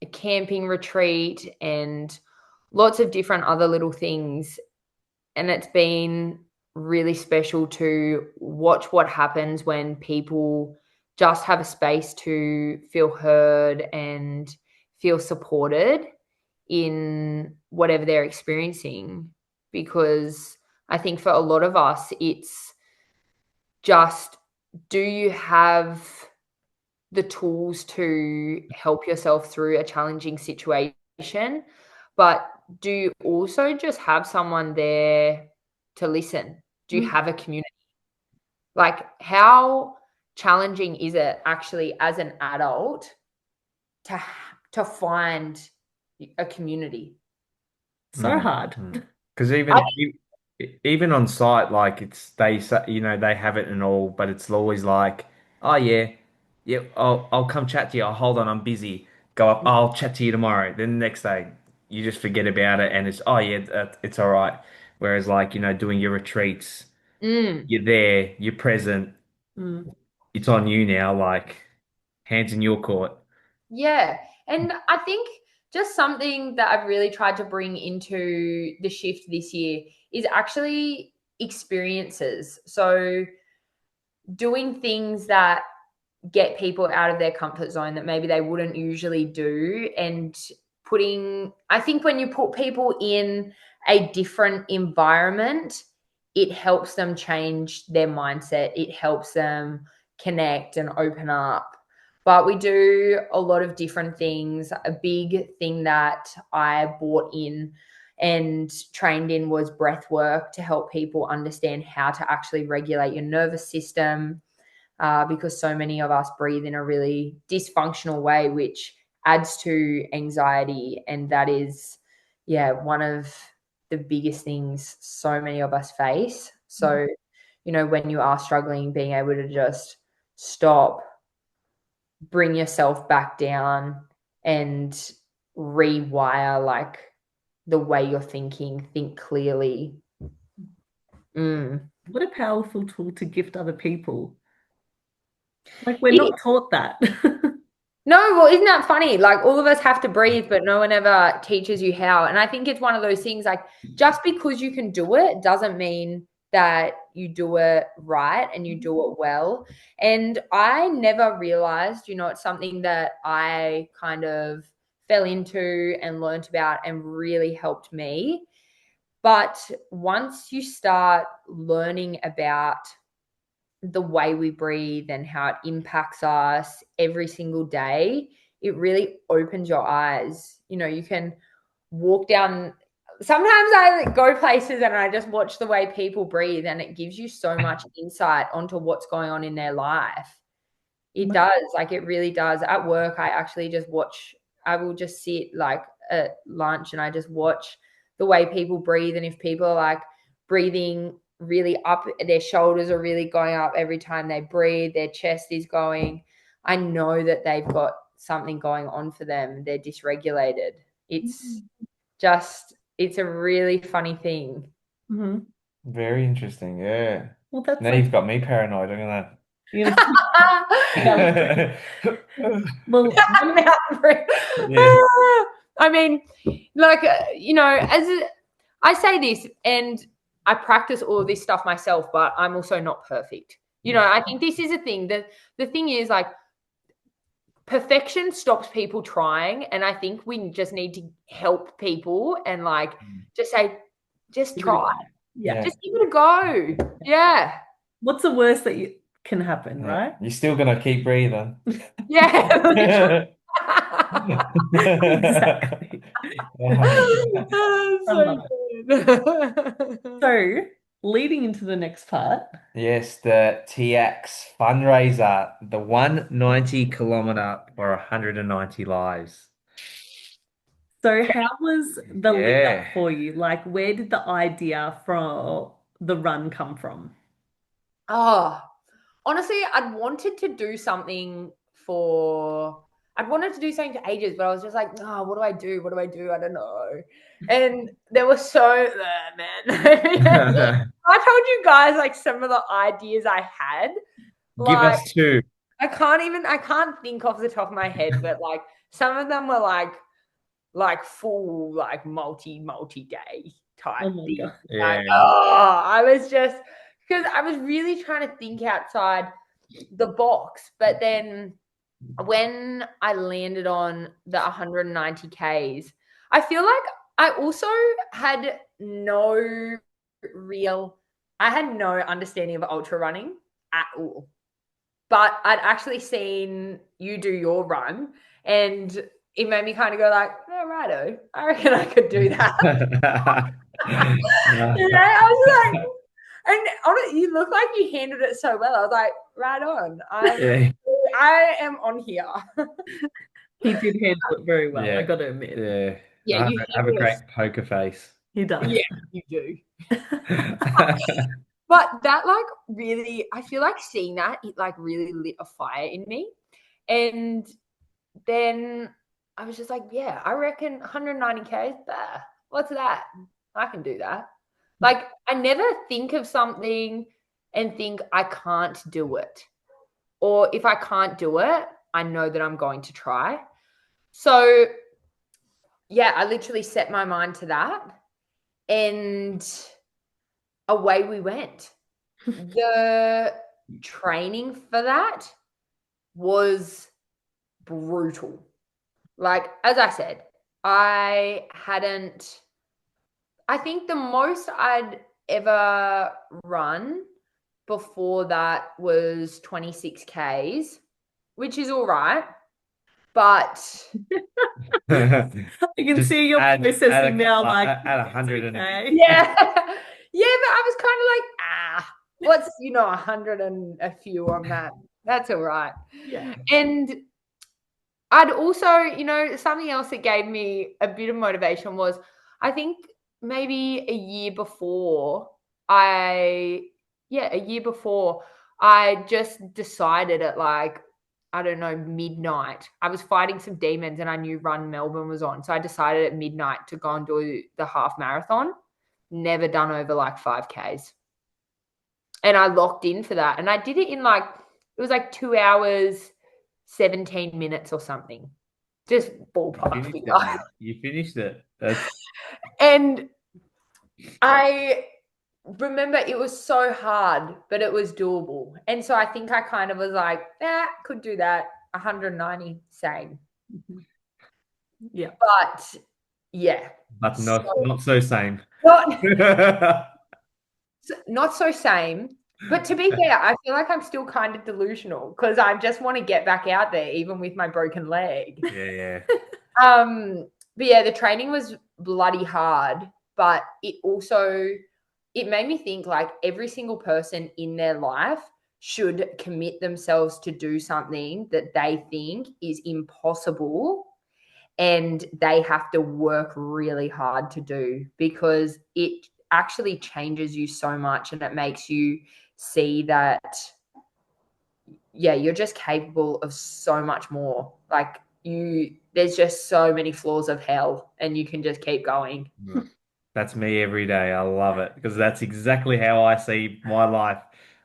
[SPEAKER 4] a camping retreat and lots of different other little things. And it's been really special to watch what happens when people just have a space to feel heard and feel supported in whatever they're experiencing. Because I think for a lot of us, it's just, do you have the tools to help yourself through a challenging situation? But do you also just have someone there to listen? Do you have a community? Like, how challenging is it actually as an adult to find a community?
[SPEAKER 1] So hard.
[SPEAKER 5] Because even on site, like they say, they have it and all, but it's always like, oh yeah, yeah, I'll come chat to you. Oh, hold on, I'm busy. Go up. Oh, I'll chat to you tomorrow. Then the next day, you just forget about it, and it's, oh yeah, it's all right. Whereas like doing your retreats,
[SPEAKER 4] Mm.
[SPEAKER 5] you're there, you're present.
[SPEAKER 1] Mm.
[SPEAKER 5] It's on you now. Like hands in your court.
[SPEAKER 4] Yeah. And I think just something that I've really tried to bring into the shift this year is actually experiences. So doing things that get people out of their comfort zone that maybe they wouldn't usually do, and I think when you put people in a different environment, it helps them change their mindset. It helps them connect and open up. But we do a lot of different things. A big thing that I bought in and trained in was breath work to help people understand how to actually regulate your nervous system, because so many of us breathe in a really dysfunctional way, which adds to anxiety. And that is, yeah, one of the biggest things so many of us face. So, when you are struggling, being able to just stop, bring yourself back down, and rewire like the way you're thinking, think clearly.
[SPEAKER 1] What a powerful tool to gift other people. Like we're
[SPEAKER 4] It
[SPEAKER 1] not taught that.
[SPEAKER 4] No, well, isn't that funny? Like all of us have to breathe, but no one ever teaches you how. And I think it's one of those things like just because you can do it doesn't mean that you do it right and you do it well. And I never realized, it's something that I kind of fell into and learnt about and really helped me. But once you start learning about the way we breathe and how it impacts us every single day, it really opens your eyes. You can walk down. Sometimes I go places and I just watch the way people breathe, and it gives you so much insight onto what's going on in their life. It does. Like it really does. At work, I actually just watch, I will just sit like at lunch and I just watch the way people breathe. And if people are like breathing really up, their shoulders are really going up every time they breathe, their chest is going, I know that they've got something going on for them. They're dysregulated. It's a really funny thing.
[SPEAKER 1] Mm-hmm.
[SPEAKER 5] Very interesting. Yeah.
[SPEAKER 1] Well, that's
[SPEAKER 5] Now
[SPEAKER 1] like,
[SPEAKER 5] you've got me paranoid. I'm gonna.
[SPEAKER 1] you know, well,
[SPEAKER 5] Yeah.
[SPEAKER 4] I mean, like, as I say this, and I practice all of this stuff myself, but I'm also not perfect. I think this is a thing. The thing is, like, perfection stops people trying, and I think we just need to help people and, like, just say, just try.
[SPEAKER 1] Yeah.
[SPEAKER 4] Just give it a go. Yeah.
[SPEAKER 1] What's the worst that can happen, right?
[SPEAKER 5] You're still gonna keep breathing.
[SPEAKER 4] Yeah.
[SPEAKER 1] Exactly.
[SPEAKER 4] So good.
[SPEAKER 1] So, leading into the next part.
[SPEAKER 5] Yes, the TIACS fundraiser, the 190 kilometer or 190 lives.
[SPEAKER 1] So, how was the lead up
[SPEAKER 5] Yeah.
[SPEAKER 1] for you? Like, where did the idea for the run come from?
[SPEAKER 4] Oh, honestly, I'd wanted to do something for ages, but I was just like, oh, what do I do? What do I do? I don't know. And there was man. I told you guys like some of the ideas I had.
[SPEAKER 5] Give
[SPEAKER 4] Like,
[SPEAKER 5] us two.
[SPEAKER 4] I can't think off the top of my head, but like some of them were like full, like multi day type
[SPEAKER 1] Oh my
[SPEAKER 4] thing.
[SPEAKER 1] God.
[SPEAKER 4] Like,
[SPEAKER 5] Yeah.
[SPEAKER 4] I was just, because I was really trying to think outside the box. But then when I landed on the 190 Ks, I feel like I also had no understanding of ultra running at all. But I'd actually seen you do your run, and it made me kind of go like, "Yeah, righto, I reckon I could do that." I was like, and you look like you handled it so well. I was like, right on. I am on here.
[SPEAKER 1] He did handle it very well,
[SPEAKER 5] Yeah.
[SPEAKER 1] I got to admit.
[SPEAKER 5] Yeah.
[SPEAKER 4] Yeah,
[SPEAKER 5] I
[SPEAKER 4] you
[SPEAKER 5] have a
[SPEAKER 4] handled
[SPEAKER 5] great
[SPEAKER 4] it.
[SPEAKER 5] poker face.
[SPEAKER 1] He does.
[SPEAKER 4] Yeah, you do. But that like really, I feel like seeing that, it like really lit a fire in me. And then I was just like, yeah, I reckon 190K, what's that? I can do that. Like, I never think of something and think I can't do it. Or if I can't do it, I know that I'm going to try. So, yeah, I literally set my mind to that. And away we went. The training for that was brutal. Like, as I said, I think the most I'd ever run before that was 26Ks, which is all right. But
[SPEAKER 1] I can see you're processing now, like
[SPEAKER 5] at 100 and
[SPEAKER 1] okay.
[SPEAKER 4] yeah. Yeah, but I was kind of like, what's 100 and a few on that? That's all right.
[SPEAKER 1] Yeah.
[SPEAKER 4] And I'd also, something else that gave me a bit of motivation was, I think maybe a year before I just decided at like, I don't know, midnight. I was fighting some demons and I knew Run Melbourne was on. So I decided at midnight to go and do the half marathon. Never done over like 5Ks. And I locked in for that. And I did it in like, it was like 2 hours, 17 minutes or something. Just ballpark figure.
[SPEAKER 5] You finished it.
[SPEAKER 4] And I remember it was so hard, but it was doable. And so I think I kind of was like, could do that. 190, same.
[SPEAKER 1] Yeah.
[SPEAKER 4] But yeah.
[SPEAKER 5] But not so same.
[SPEAKER 4] Not so same. But to be fair, I feel like I'm still kind of delusional because I just want to get back out there, even with my broken leg.
[SPEAKER 5] Yeah.
[SPEAKER 4] But yeah, the training was bloody hard, but it made me think like every single person in their life should commit themselves to do something that they think is impossible and they have to work really hard to do, because it actually changes you so much and it makes you see that, yeah, you're just capable of so much more. Like there's just so many floors of hell and you can just keep going.
[SPEAKER 5] That's me every day. I love it because that's exactly how I see my life.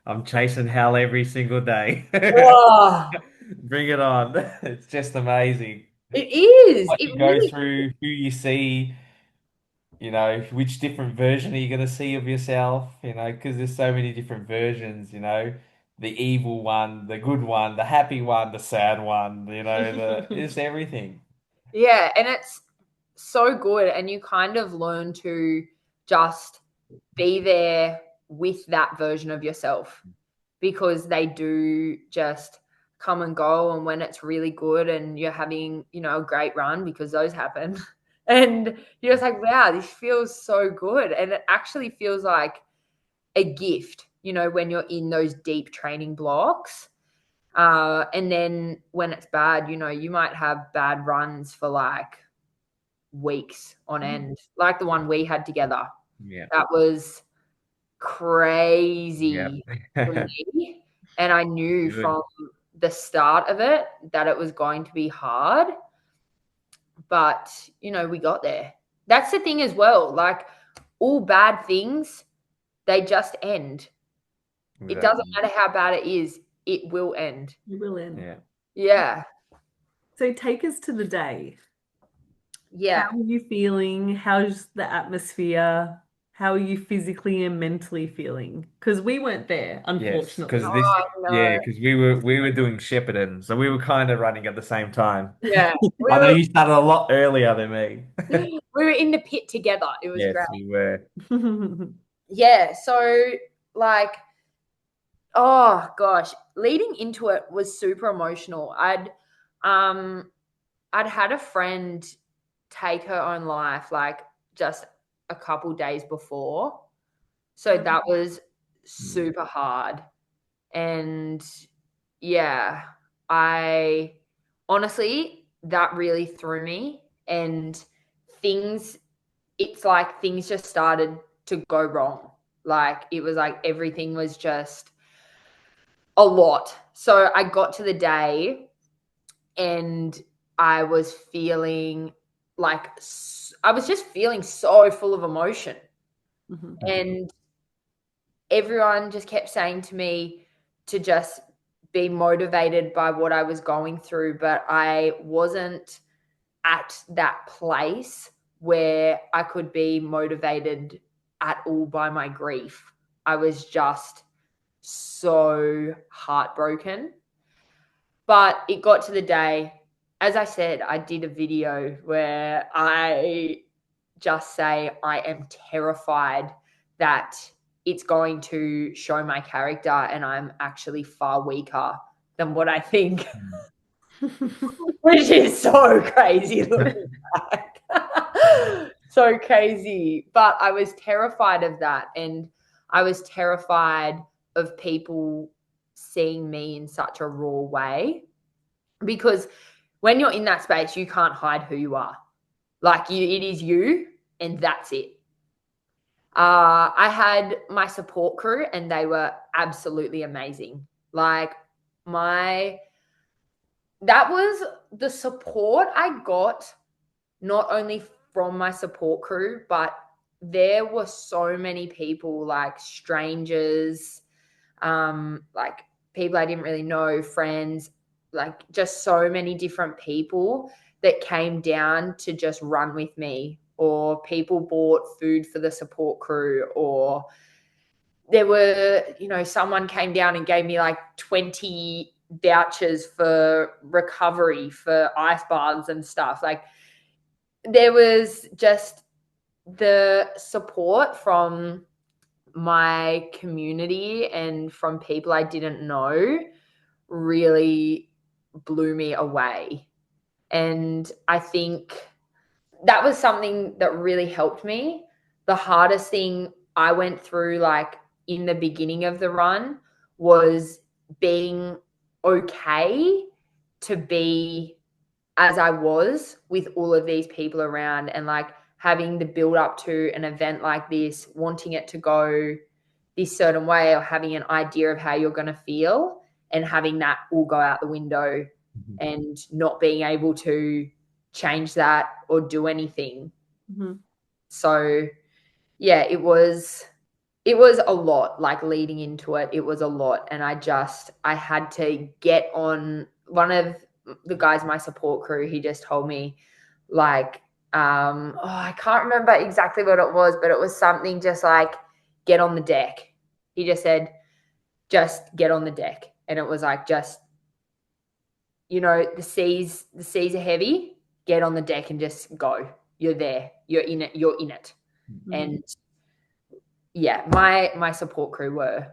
[SPEAKER 5] I'm chasing hell every single day.
[SPEAKER 4] Oh,
[SPEAKER 5] Bring it on. It's just amazing.
[SPEAKER 4] it is.
[SPEAKER 5] What
[SPEAKER 4] It
[SPEAKER 5] you go
[SPEAKER 4] really
[SPEAKER 5] through, who you see, which different version are you going to see of yourself, because there's so many different versions, the evil one, the good one, the happy one, the sad one, it's everything.
[SPEAKER 4] Yeah, and it's so good. And you kind of learn to just be there with that version of yourself, because they do just come and go. And when it's really good and you're having, a great run, because those happen, and you're just like, wow, this feels so good. And it actually feels like a gift, when you're in those deep training blocks. And then when it's bad, you might have bad runs for like weeks on end, like the one we had together.
[SPEAKER 5] Yeah.
[SPEAKER 4] That was crazy for me. And I knew from the start of it that it was going to be hard. But, we got there. That's the thing as well. Like, all bad things, they just end. It doesn't matter how bad it is, it will end.
[SPEAKER 1] It will end.
[SPEAKER 4] Yeah.
[SPEAKER 1] So take us to the day.
[SPEAKER 4] Yeah.
[SPEAKER 1] How are you feeling? How's the atmosphere? How are you physically and mentally feeling? Because we weren't there, unfortunately.
[SPEAKER 5] Because we were doing Shepparton, so we were kind of running at the same time.
[SPEAKER 4] Yeah.
[SPEAKER 5] I know you started a lot earlier than me.
[SPEAKER 4] We were in the pit together. It was great.
[SPEAKER 5] We were.
[SPEAKER 4] Yeah. So like, oh gosh, leading into it was super emotional. I'd had a friend take her own life like just a couple days before. So that was super hard. And yeah, I honestly, that really threw me, and things it's like things just started to go wrong. Like it was like everything was just a lot. So I got to the day and I was feeling like I was just feeling so full of emotion.
[SPEAKER 1] Mm-hmm.
[SPEAKER 4] And everyone just kept saying to me to just be motivated by what I was going through, but I wasn't at that place where I could be motivated at all by my grief. I was just so heartbroken. But it got to the day, as I said, I did a video where I just say I am terrified that it's going to show my character and I'm actually far weaker than what I think, which is so crazy looking back. So crazy. But I was terrified of that. And I was terrified of people seeing me in such a raw way, because when you're in that space, you can't hide who you are. Like it is you and that's it. I had my support crew and they were absolutely amazing. Like that was the support I got, not only from my support crew, but there were so many people, like strangers, like people I didn't really know, friends, like just so many different people that came down to just run with me, or people bought food for the support crew, or there were, someone came down and gave me like 20 vouchers for recovery for ice baths and stuff. Like there was just the support from my community and from people I didn't know really blew me away. And I think that was something that really helped me. The hardest thing I went through, like in the beginning of the run, was being okay to be as I was with all of these people around, and like having the build up to an event like this, wanting it to go this certain way, or having an idea of how you're going to feel, and having that all go out the window and not being able to change that or do anything.
[SPEAKER 1] Mm-hmm.
[SPEAKER 4] So yeah, it was a lot. Like leading into it, it was a lot. And I had to get on. One of the guys, my support crew, he just told me like, I can't remember exactly what it was, but it was something just like, get on the deck. He just said, just get on the deck. And it was like, just, the seas are heavy, get on the deck and just go. You're there. You're in it. You're in it.
[SPEAKER 1] Mm-hmm.
[SPEAKER 4] And yeah, my support crew were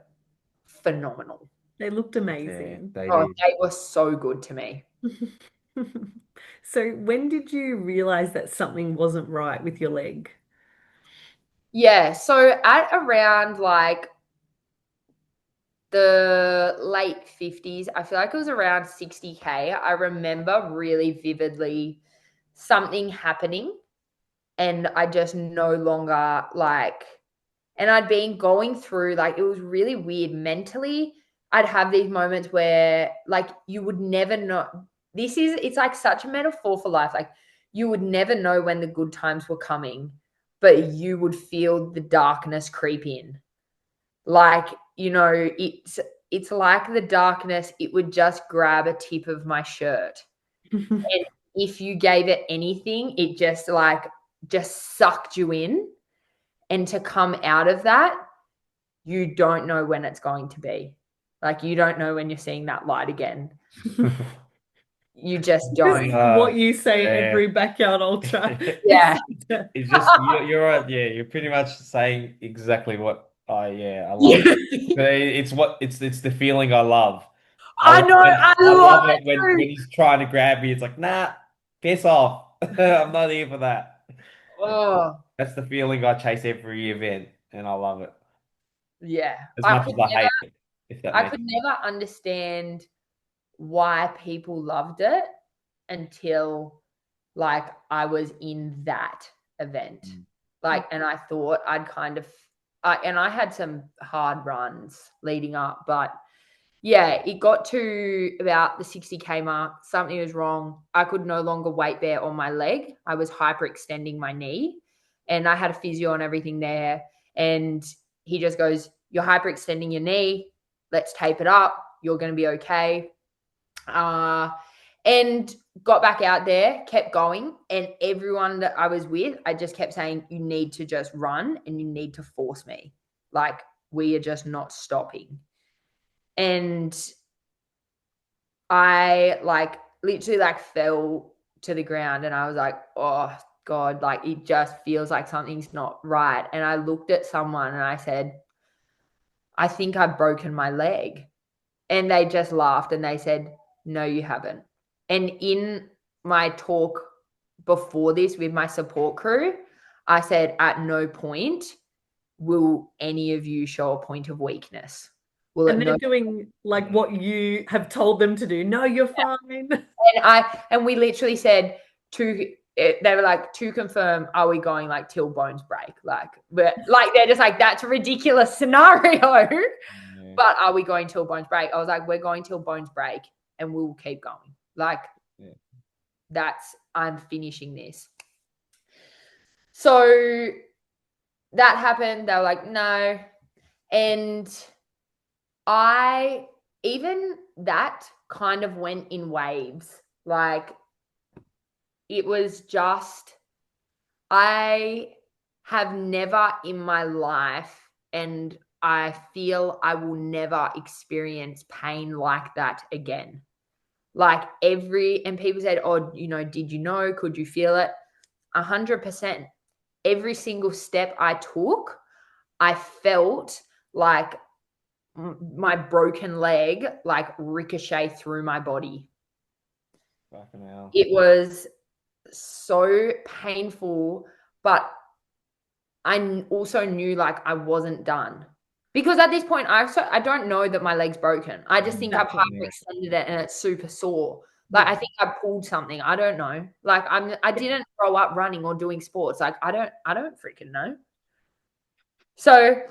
[SPEAKER 4] phenomenal.
[SPEAKER 1] They looked amazing.
[SPEAKER 5] Yeah,
[SPEAKER 4] they were so good to me.
[SPEAKER 1] So when did you realize that something wasn't right with your leg?
[SPEAKER 4] Yeah, so at around like the late 50s, I feel like it was around 60K, I remember really vividly something happening, and I just no longer and I'd been going through, like, it was really weird mentally. I'd have these moments where like you would never know. It's like such a metaphor for life. Like you would never know when the good times were coming, but you would feel the darkness creep in. Like, it's like the darkness, it would just grab a tip of my shirt. And if you gave it anything, it just sucked you in. And to come out of that, you don't know when it's going to be. Like, you don't know when you're seeing that light again. You just don't.
[SPEAKER 1] What you say every backyard ultra.
[SPEAKER 4] Yeah.
[SPEAKER 5] It's just you're right. Yeah, you're pretty much saying exactly what I love. But it's the feeling I love.
[SPEAKER 4] I know. I love
[SPEAKER 5] it when he's trying to grab me. It's like, nah, piss off. I'm not here for that.
[SPEAKER 4] Oh,
[SPEAKER 5] That's the feeling I chase every event, and I love it.
[SPEAKER 4] yeah.
[SPEAKER 5] As much as I hate it, if that
[SPEAKER 4] I
[SPEAKER 5] makes
[SPEAKER 4] could never understand why people loved it until like I was in that event. Like, and I thought I'd kind of, and I had some hard runs leading up, but yeah, it got to about the 60K mark. Something was wrong. I could no longer weight bear on my leg. I was hyperextending my knee, and I had a physio and everything there. And he just goes, "You're hyperextending your knee. Let's tape it up. You're going to be okay." And got back out there, kept going. And everyone that I was with, I just kept saying, "You need to just run and you need to force me. Like, we are just not stopping." And I like literally like fell to the ground, and I was like, "Oh God," like it just feels like something's not right. And I looked at someone and I said, "I think I've broken my leg." And they just laughed and they said, "No, you haven't." And in my talk before this with my support crew, I said, "At no point will any of you show a point of weakness." Will
[SPEAKER 1] And
[SPEAKER 4] it
[SPEAKER 1] they're
[SPEAKER 4] no
[SPEAKER 1] doing like what you have told them to do. No, you're fine.
[SPEAKER 4] And we literally said they were like, "To confirm, are we going like till bones break?" Like, but like they're just like, "That's a ridiculous scenario." But are we going till bones break? I was like, "We're going till bones break and we'll keep going." Like, I'm finishing this. So that happened. They were like, "No." And even that kind of went in waves. Like, it was just, I have never in my life, and I feel I will never experience pain like that again. Like and people said, "Oh, did you know? Could you feel it?" 100%. Every single step I took, I felt like my broken leg like ricochet through my body.
[SPEAKER 5] Fucking hell.
[SPEAKER 4] It was so painful, but I also knew like I wasn't done, because at this point I don't know that my leg's broken. I just think I've hyperextended it and it's super sore. Like, I think I pulled something. I don't know. Like, I didn't grow up running or doing sports. Like, I don't freaking know. So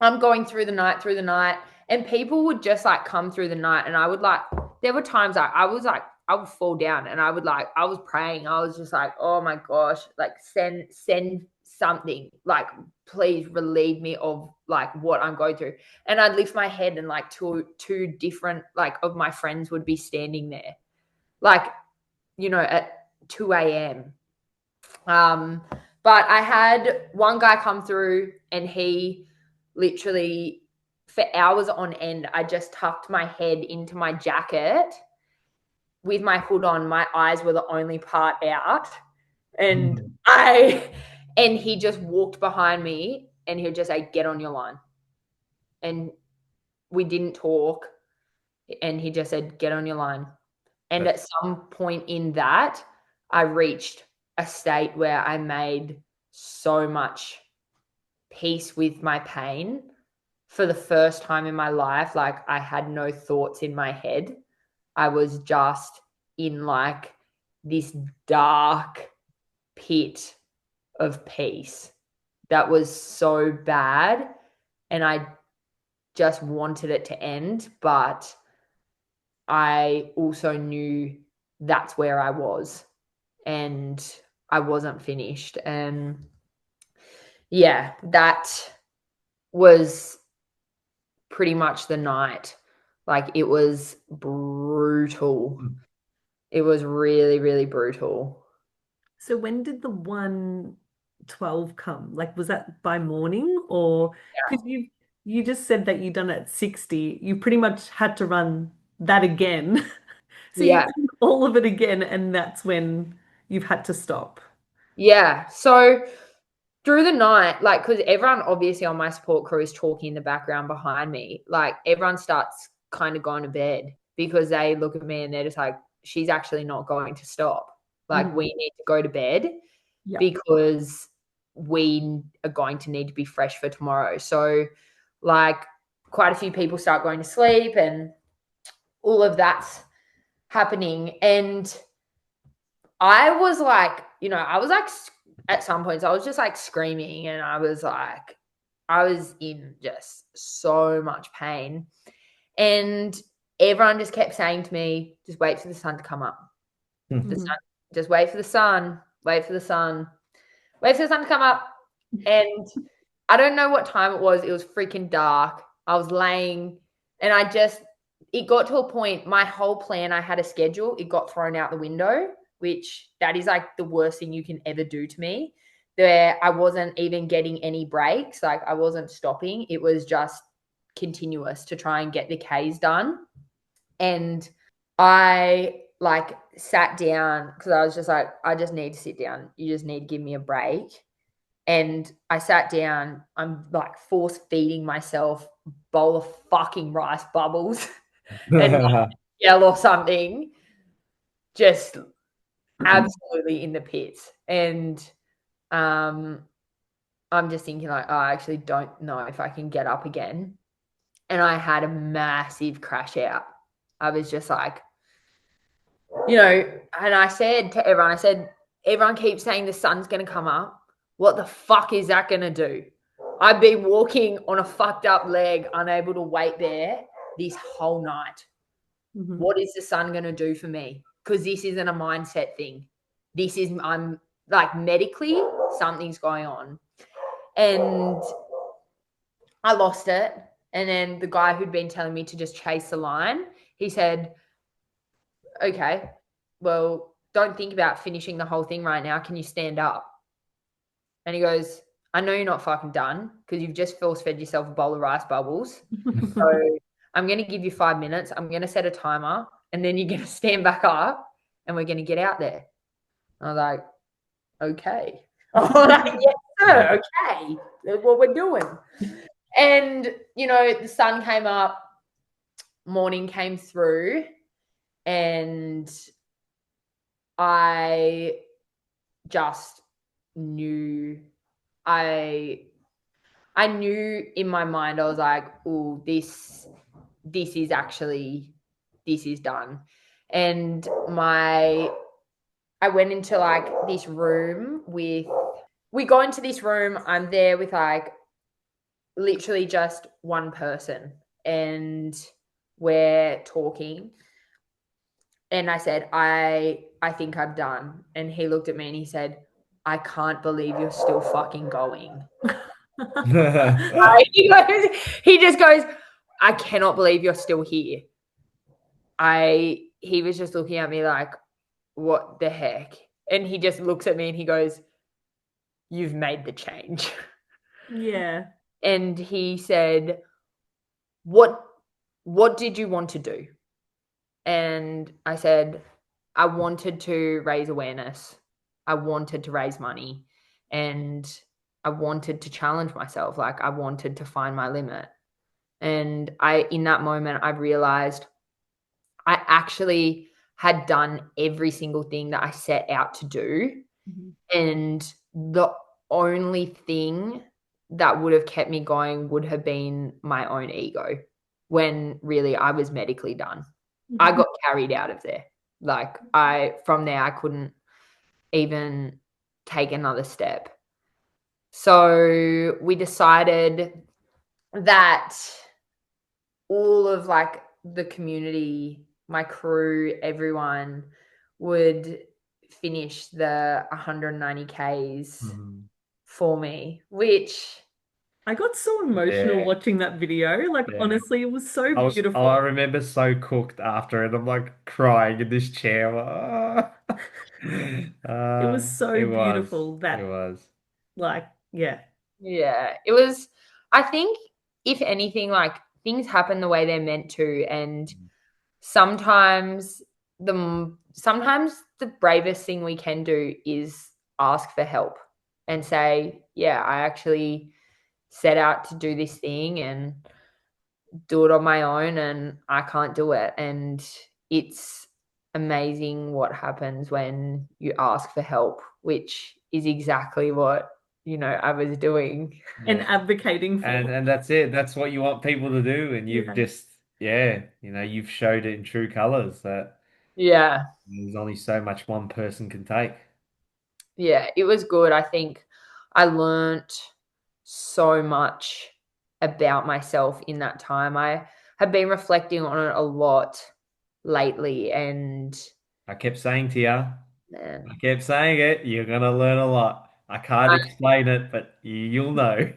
[SPEAKER 4] I'm going through the night, and people would just like come through the night, and I would like, there were times I would fall down, and I was praying. I was just like, "Oh my gosh, like send something, like please relieve me of like what I'm going through." And I'd lift my head, and like two different like of my friends would be standing there, like, at 2 a.m. But I had one guy come through, and he literally, for hours on end, I just tucked my head into my jacket with my hood on. My eyes were the only part out. And he just walked behind me, and he would just say, "Get on your line." And we didn't talk. And he just said, "Get on your line." And at some point in that, I reached a state where I made so much peace with my pain for the first time in my life. Like, I had no thoughts in my head. I was just in like this dark pit of peace that was so bad, and I just wanted it to end, but I also knew that's where I was, and I wasn't finished. And yeah, that was pretty much the night. Like, it was brutal. It was really, really brutal.
[SPEAKER 1] So when did the 112 come? Like, was that by morning, or because you just said that you done it at 60, you pretty much had to run that again. So you've
[SPEAKER 4] Yeah.
[SPEAKER 1] done all of it again, and that's when you've had to stop.
[SPEAKER 4] Yeah. So through the night, like, because everyone obviously on my support crew is talking in the background behind me, like everyone starts kind of going to bed, because they look at me and they're just like, "She's actually not going to stop. Like, we need to go to bed because we are going to need to be fresh for tomorrow." So like, quite a few people start going to sleep, and all of that's happening. And I was like, at some points I was just like screaming, and I was in just so much pain. And everyone just kept saying to me, just wait for the sun to come up. The sun, just wait for the sun, wait for the sun, wait for the sun to come up. And I don't know what time it was. It was freaking dark. I was laying, and it got to a point, my whole plan, I had a schedule, it got thrown out the window, which that is like the worst thing you can ever do to me. There, I wasn't even getting any breaks. Like I wasn't stopping. It was just continuous to try and get the Ks done. And I like sat down because I was just like, I just need to sit down. You just need to give me a break. And I sat down. I'm like force feeding myself a bowl of fucking rice bubbles and like yell or something. Just absolutely in the pits. And I'm just thinking like, oh, I actually don't know if I can get up again. And I had a massive crash out. I was just like, and I said to everyone, everyone keeps saying the sun's going to come up. What the fuck is that going to do? I've been walking on a fucked up leg, unable to wait there this whole night. What is the sun going to do for me? Because this isn't a mindset thing. I'm like medically, something's going on. And I lost it. And then the guy who'd been telling me to just chase the line, he said, okay, well, don't think about finishing the whole thing right now. Can you stand up? And he goes, I know you're not fucking done because you've just force fed yourself a bowl of rice bubbles. So I'm going to give you 5 minutes. I'm going to set a timer, and then you're going to stand back up and we're going to get out there. I was like, okay. I was like, yes, sir. Okay. That's what we're doing. And, the sun came up, morning came through, and I just knew, I knew in my mind, I was like, oh, this is done. And I went into like this room we go into this room, I'm there with like literally just one person, and we're talking. And I said, I think I'm done. And he looked at me and he said, I can't believe you're still fucking going. He just goes, I cannot believe you're still here. He was just looking at me like, what the heck? And he just looks at me and he goes, you've made the change.
[SPEAKER 1] Yeah.
[SPEAKER 4] And he said, what did you want to do? And I said, I wanted to raise awareness. I wanted to raise money, and I wanted to challenge myself. Like I wanted to find my limit. And in that moment, I realized I actually had done every single thing that I set out to do. And the only thing that would have kept me going would have been my own ego, when really I was medically done. I got carried out of there. Like from there, I couldn't even take another step. So we decided that all of like the community, my crew, everyone would finish the 190 Ks for me, which
[SPEAKER 1] I got so emotional watching that video. Like, honestly, it was so beautiful.
[SPEAKER 5] I remember so cooked after it. I'm like crying in this chair.
[SPEAKER 1] It was so beautiful that
[SPEAKER 5] it was.
[SPEAKER 1] like, yeah.
[SPEAKER 4] Yeah, it was. I think if anything, like things happen the way they're meant to, and sometimes the bravest thing we can do is ask for help and say, yeah, I actually set out to do this thing and do it on my own, and I can't do it. And it's amazing what happens when you ask for help, which is exactly what I was doing
[SPEAKER 1] and advocating for.
[SPEAKER 5] And that's it. That's what you want people to do. And you've just, you've showed it in true colors that there's only so much one person can take.
[SPEAKER 4] Yeah, it was good. I think I learnt so much about myself in that time. I have been reflecting on it a lot lately, and
[SPEAKER 5] I kept saying to you,
[SPEAKER 4] man,
[SPEAKER 5] I kept saying it, you're gonna learn a lot. I can't
[SPEAKER 4] I,
[SPEAKER 5] explain it, but you'll know.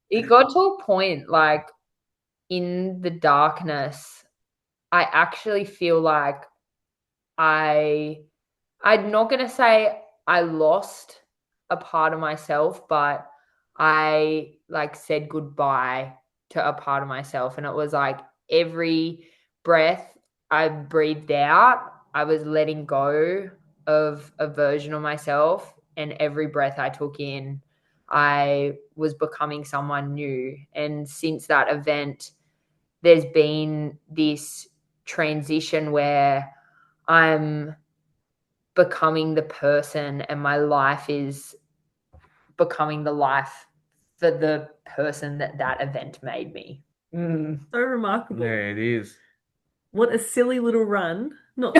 [SPEAKER 4] it got to a point like in the darkness, I actually feel like I I'm not gonna say I lost a part of myself, but I like said goodbye to a part of myself. And it was like every breath I breathed out, I was letting go of a version of myself. And every breath I took in, I was becoming someone new. And since that event, there's been this transition where I'm becoming the person, and my life is becoming the life for the person that that event made me.
[SPEAKER 1] So remarkable.
[SPEAKER 5] There it is.
[SPEAKER 1] What a silly little run. Not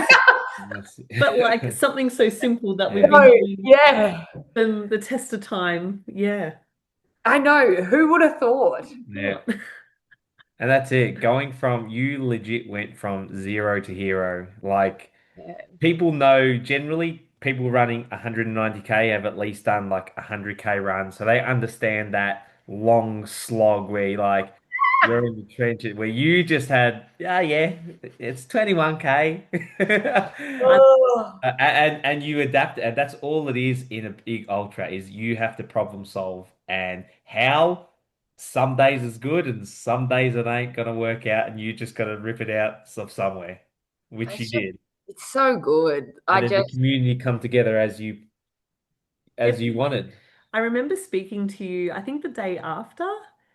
[SPEAKER 1] silly, but like something so simple that we've
[SPEAKER 5] Yeah.
[SPEAKER 1] been doing
[SPEAKER 4] Yeah,
[SPEAKER 1] from the test of time. Yeah.
[SPEAKER 4] I know. Who would have thought?
[SPEAKER 5] Yeah. And that's it. Going from you legit went from zero to hero. Like
[SPEAKER 4] Yeah.
[SPEAKER 5] people know generally people running 190K have at least done like 100K run. So they understand that long slog where you're in the trenches where you just had, yeah, it's 21K.
[SPEAKER 4] Oh,
[SPEAKER 5] And you adapt, and that's all it is in a big ultra is you have to problem solve. And how some days is good and some days it ain't gonna work out, and you just gotta rip it out of somewhere, which you
[SPEAKER 4] it's just,
[SPEAKER 5] did.
[SPEAKER 4] it's so good.
[SPEAKER 5] And
[SPEAKER 4] I
[SPEAKER 5] then the
[SPEAKER 4] just,
[SPEAKER 5] community come together as you wanted.
[SPEAKER 1] I remember speaking to you, I think the day after,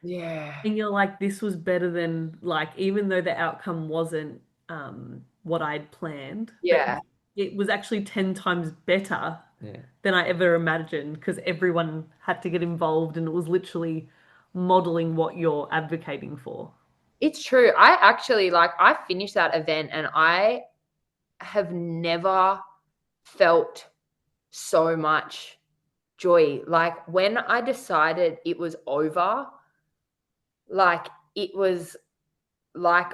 [SPEAKER 4] yeah,
[SPEAKER 1] and you're like, this was better than like, even though the outcome wasn't what I'd planned, but
[SPEAKER 4] yeah.
[SPEAKER 1] it was actually 10 times better
[SPEAKER 5] Yeah.
[SPEAKER 1] than I ever imagined because everyone had to get involved and it was literally modeling what you're advocating for.
[SPEAKER 4] It's true. I actually like, I finished that event and I have never felt so much joy. Like when I decided it was over, like it was like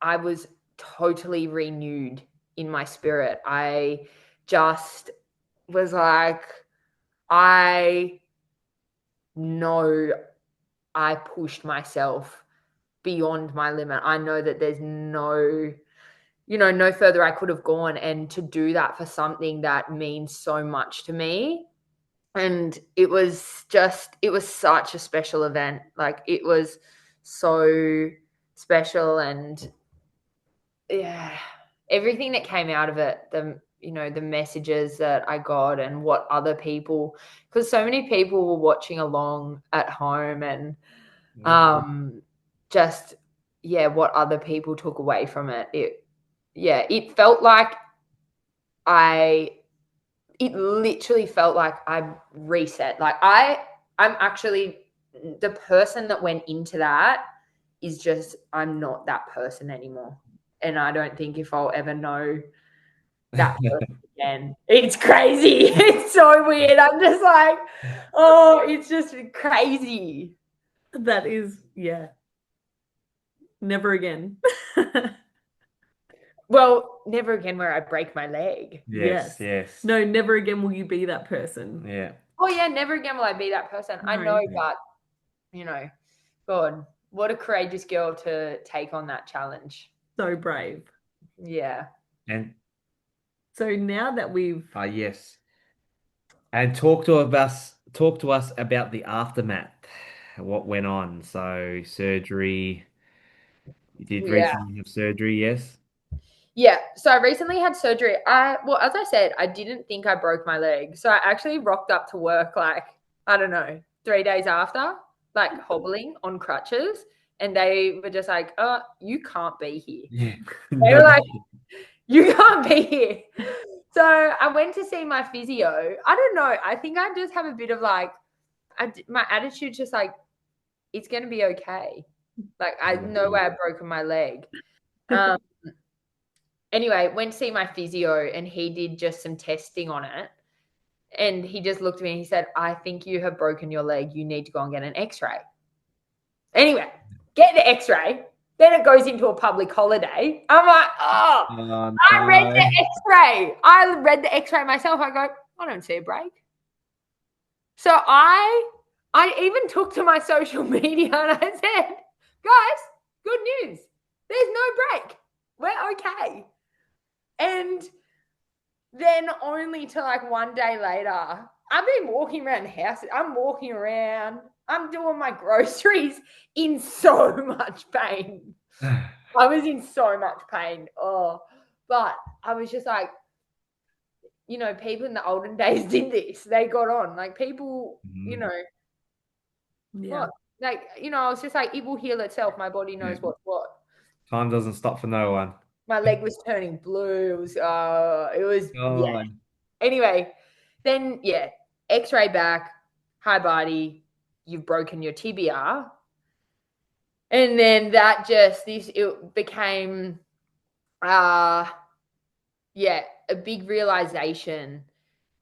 [SPEAKER 4] I was totally renewed in my spirit. I just was like, I know I pushed myself beyond my limit. I know that there's no further I could have gone. And to do that for something that means so much to me. And it was such a special event. Like it was so special. And yeah, everything that came out of it, the messages that I got and what other people, because so many people were watching along at home, and just what other people took away from it. It felt like I it literally felt like I reset. Like I'm actually the person that went into that is just, I'm not that person anymore. And I don't think if I'll ever know that person again. It's crazy. It's so weird. I'm just like, oh, it's just crazy.
[SPEAKER 1] That is, yeah, never again.
[SPEAKER 4] Well, never again where I break my leg.
[SPEAKER 5] Yes,
[SPEAKER 1] Yes.
[SPEAKER 5] yes.
[SPEAKER 1] No, never again will you be that person.
[SPEAKER 5] Yeah.
[SPEAKER 4] Oh yeah, never again will I be that person. I know,
[SPEAKER 1] No.
[SPEAKER 4] but God, what a courageous girl to take on that challenge.
[SPEAKER 1] So brave.
[SPEAKER 4] Yeah.
[SPEAKER 5] And
[SPEAKER 1] So now that we've
[SPEAKER 5] yes. And talk to us about the aftermath. What went on? So surgery. You did
[SPEAKER 4] Yeah.
[SPEAKER 5] recently have surgery, yes?
[SPEAKER 4] Yeah. So I recently had surgery. As I said, I didn't think I broke my leg. So I actually rocked up to work like, I don't know, 3 days after, like hobbling on crutches. And they were just like, oh, you can't be here.
[SPEAKER 5] Yeah.
[SPEAKER 4] They were like, you can't be here. So I went to see my physio. I don't know. I think I just have a bit of like, my attitude's just like, it's going to be okay. Like, I know where I've broken my leg. Anyway, went to see my physio and he did just some testing on it. And he just looked at me and he said, I think you have broken your leg. You need to go and get an x-ray. Anyway, get the x-ray. Then it goes into a public holiday. I'm like, oh,
[SPEAKER 5] no.
[SPEAKER 4] I read the x-ray. I read the x-ray myself. I go, I don't see a break. So I even took to my social media and I said, guys, good news. There's no break. We're okay. And then only to like one day later, I've been walking around the house. I'm walking around. I'm doing my groceries in so much pain. I was in so much pain. Oh, but I was just like, you know, people in the olden days did this. They got on. Like people, you know, what? Like, you know, I was just like, it will heal itself. My body knows what's what.
[SPEAKER 5] Time doesn't stop for no one.
[SPEAKER 4] My leg was turning blue. It was yeah. Anyway, then x-ray back. Hi, Bardie, you've broken your tibia. And then that it became a big realization.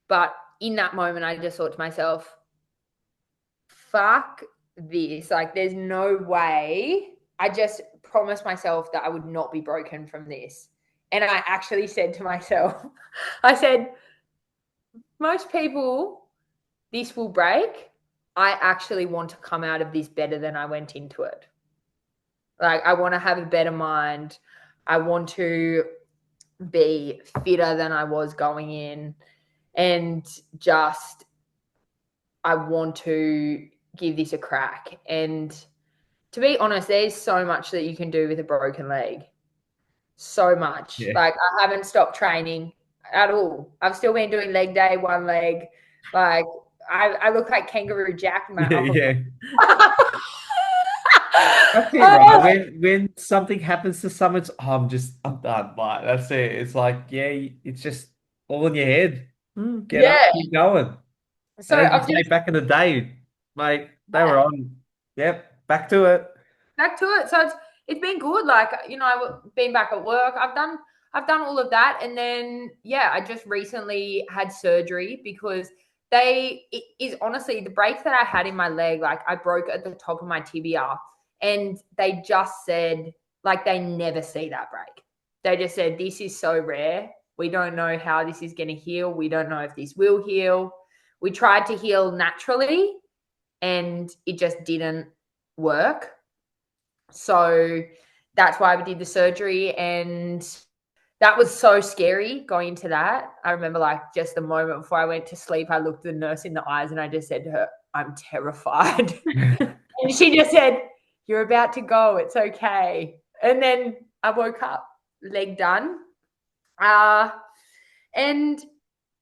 [SPEAKER 4] But in that moment, I just thought to myself, fuck this. Like, there's no way. I just promised myself that I would not be broken from this. And I actually said to myself, I said, most people, this will break. I actually want to come out of this better than I went into it. Like, I want to have a better mind. I want to be fitter than I was going in. And just, I want to give this a crack. And to be honest, there's so much that you can do with a broken leg. So much.
[SPEAKER 5] Yeah.
[SPEAKER 4] Like, I haven't stopped training at all. I've still been doing leg day, one leg. Like, I look like Kangaroo Jack.
[SPEAKER 5] Yeah. That's it, right? When something happens to someone, it's, I'm done. Like, that's it. It's like, it's just all in your head. Get up, keep going. So I've just, back in the day, mate, they were on. Yep, back to it.
[SPEAKER 4] So it's been good. Like, you know, I've been back at work. I've done all of that, and then I just recently had surgery because it is honestly the break that I had in my leg. Like, I broke at the top of my tibia, and they just said, like, they never see that break. They just said, this is so rare. We don't know how this is going to heal. We don't know if this will heal. We tried to heal naturally, and it just didn't work. So that's why we did the surgery, and that was so scary going into that. I remember, like, just the moment before I went to sleep, I looked the nurse in the eyes and I just said to her, I'm terrified. And she just said, you're about to go. It's okay. And then I woke up, leg done. And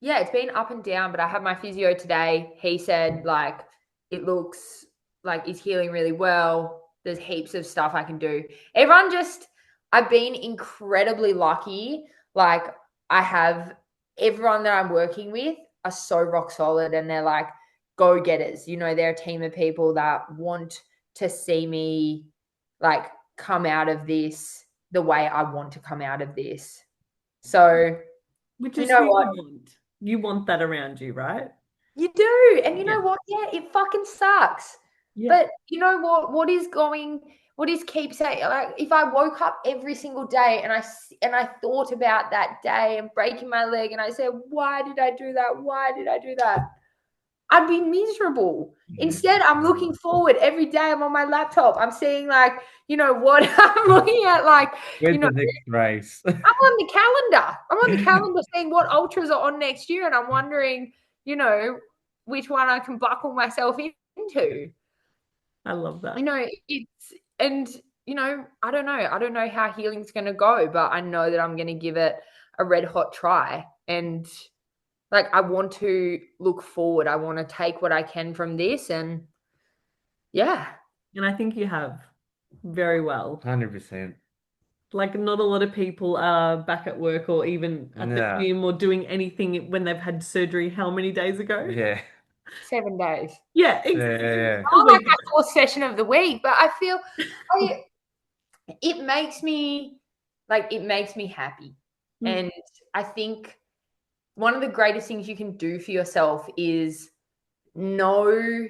[SPEAKER 4] it's been up and down, but I had my physio today. He said, like, it looks like it's healing really well. There's heaps of stuff I can do. I've been incredibly lucky. Like, I have everyone that I'm working with are so rock solid, and they're like go-getters. You know, they're a team of people that want to see me, like, come out of this the way I want to come out of this. So,
[SPEAKER 1] which is, you know, what you want that around you, right?
[SPEAKER 4] You do. And you know what? Yeah, it fucking sucks. Yeah. But you know what? What is keep saying, like, if I woke up every single day and I thought about that day and breaking my leg and I said, why did I do that? Why did I do that? I'd be miserable. Instead, I'm looking forward every day. I'm on my laptop. I'm seeing, like, you know what? I'm looking at, like,
[SPEAKER 5] when's the next race?
[SPEAKER 4] I'm on the calendar. I'm on the calendar seeing what ultras are on next year, and I'm wondering, you know, which one I can buckle myself into.
[SPEAKER 1] I love that.
[SPEAKER 4] You know, you know, I don't know how healing's going to go, but I know that I'm going to give it a red hot try. And, like, I want to look forward. I want to take what I can from this, and
[SPEAKER 1] And I think you have very well.
[SPEAKER 5] 100%.
[SPEAKER 1] Like, not a lot of people are back at work or even at the gym or doing anything when they've had surgery. How many days ago?
[SPEAKER 5] Yeah.
[SPEAKER 4] 7 days.
[SPEAKER 1] Yeah, exactly.
[SPEAKER 5] Yeah.
[SPEAKER 4] I'm like my fourth session of the week, but I feel it makes me happy. And I think one of the greatest things you can do for yourself is know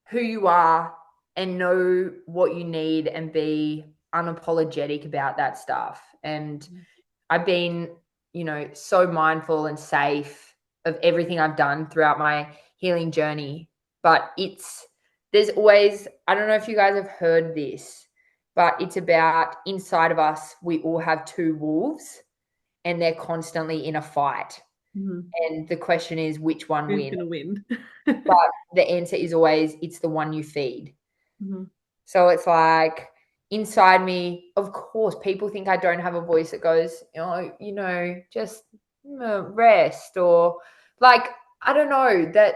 [SPEAKER 4] who you are and know what you need and be unapologetic about that stuff. And I've been, so mindful and safe of everything I've done throughout my healing journey. But there's always, I don't know if you guys have heard this, but it's about inside of us, we all have two wolves and they're constantly in a fight. And the question is, which one
[SPEAKER 1] Who's
[SPEAKER 4] wins?
[SPEAKER 1] going to win?
[SPEAKER 4] But the answer is always, it's the one you feed. So it's like inside me, of course, people think I don't have a voice that goes, just rest, or like, I don't know, that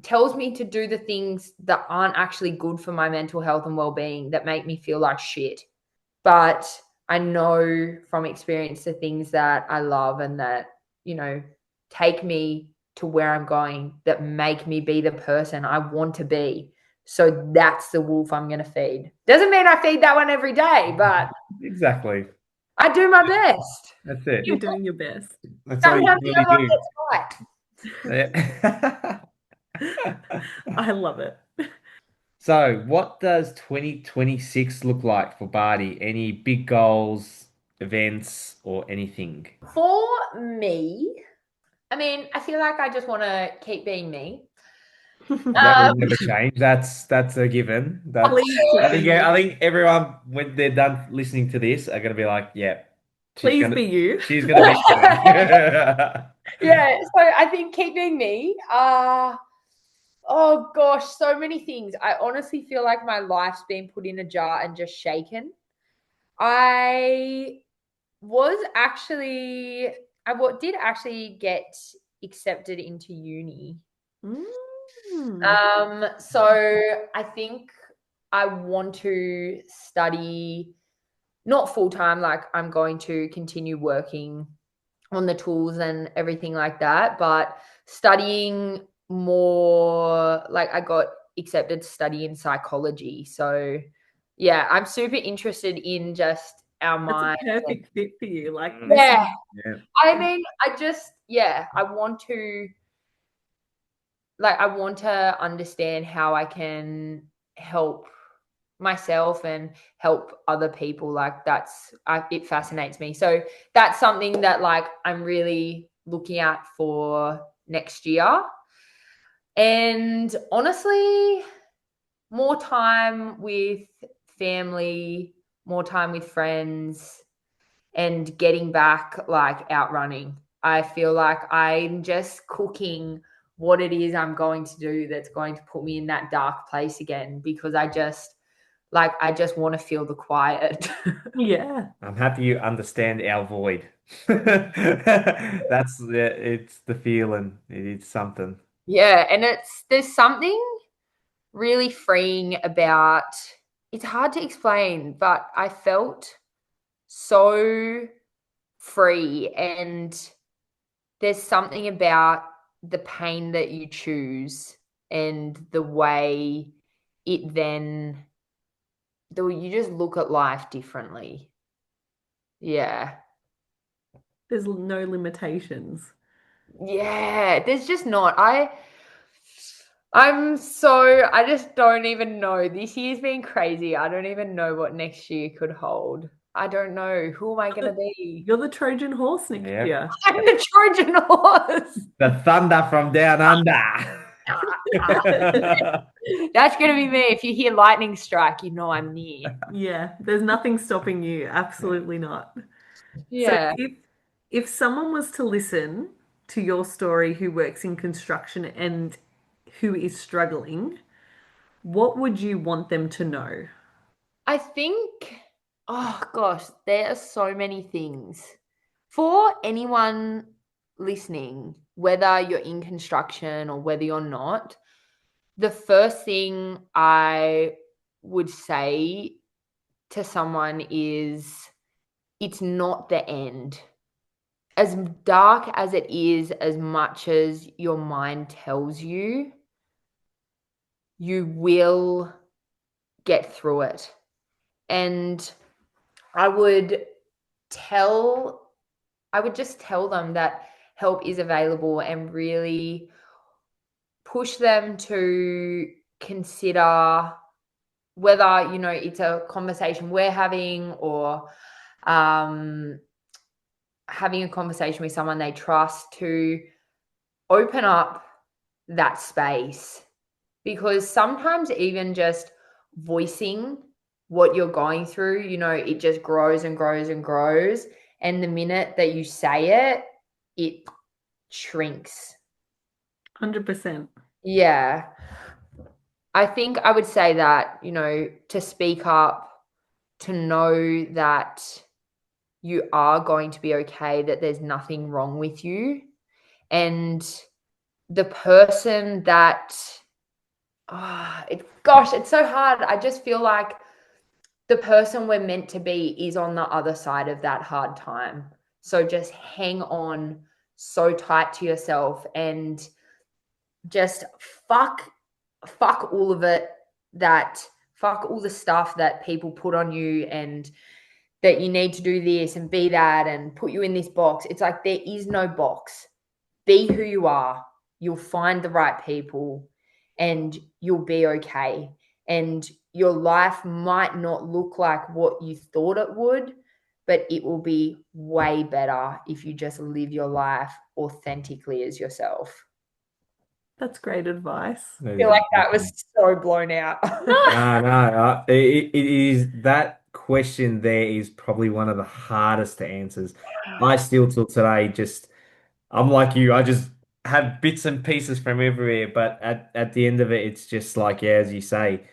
[SPEAKER 4] tells me to do the things that aren't actually good for my mental health and well-being, that make me feel like shit. But I know from experience the things that I love and that, take me to where I'm going, that make me be the person I want to be. So that's the wolf I'm going to feed. Doesn't mean I feed that one every day, but
[SPEAKER 5] Exactly.
[SPEAKER 4] I do my best.
[SPEAKER 5] That's it.
[SPEAKER 1] You're doing your best.
[SPEAKER 5] That's all you
[SPEAKER 4] Sometimes the
[SPEAKER 5] really
[SPEAKER 4] other one
[SPEAKER 5] do.
[SPEAKER 4] gets right.
[SPEAKER 5] Yeah.
[SPEAKER 1] I love it.
[SPEAKER 5] So, what does 2026 look like for Bardie? Any big goals, events, or anything?
[SPEAKER 4] For me, I mean, I feel like I just want to keep being me.
[SPEAKER 5] That will never change. That's a given. I think everyone, when they're done listening to this, are gonna be like, "Yeah,
[SPEAKER 1] Please be you.
[SPEAKER 5] She's gonna be."
[SPEAKER 4] Yeah, so I think keep being me. Oh gosh, so many things. I honestly feel like my life's been put in a jar and just shaken. I did actually get accepted into uni. So I think I want to study, not full time, like I'm going to continue working on the tools and everything like that, but studying more, like I got accepted to study in psychology. So yeah, I'm super interested in just our mind.
[SPEAKER 1] That's a perfect fit for you. Like,
[SPEAKER 4] Yeah.
[SPEAKER 5] Yeah.
[SPEAKER 4] I mean, I want to understand how I can help myself and help other people. Like it fascinates me. So that's something that like I'm really looking at for next year. And honestly, more time with family, more time with friends, and getting back like out running. I feel like I'm just cooking what it is I'm going to do that's going to put me in that dark place again, because I just want to feel the quiet.
[SPEAKER 1] yeah.
[SPEAKER 5] I'm happy you understand our void. It's the feeling. It's something.
[SPEAKER 4] Yeah, and there's something really freeing about, it's hard to explain, but I felt so free, and there's something about the pain that you choose and the way you just look at life differently. Yeah.
[SPEAKER 1] There's no limitations.
[SPEAKER 4] Yeah, there's just not. I just don't even know. This year's been crazy. I don't even know what next year could hold. I don't know. Who am I going to be?
[SPEAKER 1] You're the Trojan horse next year.
[SPEAKER 4] I'm the Trojan horse.
[SPEAKER 5] The thunder from down under.
[SPEAKER 4] That's going to be me. If you hear lightning strike, you know I'm near.
[SPEAKER 1] Yeah, there's nothing stopping you. Absolutely not.
[SPEAKER 4] Yeah.
[SPEAKER 1] So if someone was to listen to your story who works in construction and who is struggling, what would you want them to know?
[SPEAKER 4] I think, oh gosh, there are so many things. For anyone listening, whether you're in construction or whether you're not, the first thing I would say to someone is, it's not the end. As dark as it is, as much as your mind tells you, you will get through it. And I would just tell them that help is available, and really push them to consider whether, you know, it's a conversation we're having, or having a conversation with someone they trust, to open up that space. Because sometimes even just voicing what you're going through, you know, it just grows and grows and grows. And the minute that you say it, it shrinks.
[SPEAKER 1] 100%.
[SPEAKER 4] Yeah. I think I would say that, you know, to speak up, to know that you are going to be okay, that there's nothing wrong with you. And the person that, it's so hard. I just feel like the person we're meant to be is on the other side of that hard time. So just hang on so tight to yourself, and just fuck all of it, fuck all the stuff that people put on you, and that you need to do this and be that and put you in this box. It's like, there is no box. Be who you are. You'll find the right people, and you'll be okay. And your life might not look like what you thought it would, but it will be way better if you just live your life authentically as yourself.
[SPEAKER 1] That's great advice.
[SPEAKER 4] I feel like that was so blown out.
[SPEAKER 5] No. It is, that question there is probably one of the hardest to answers. I still till today I'm like you, I just have bits and pieces from everywhere, but at the end of it, it's just like, yeah, as you say,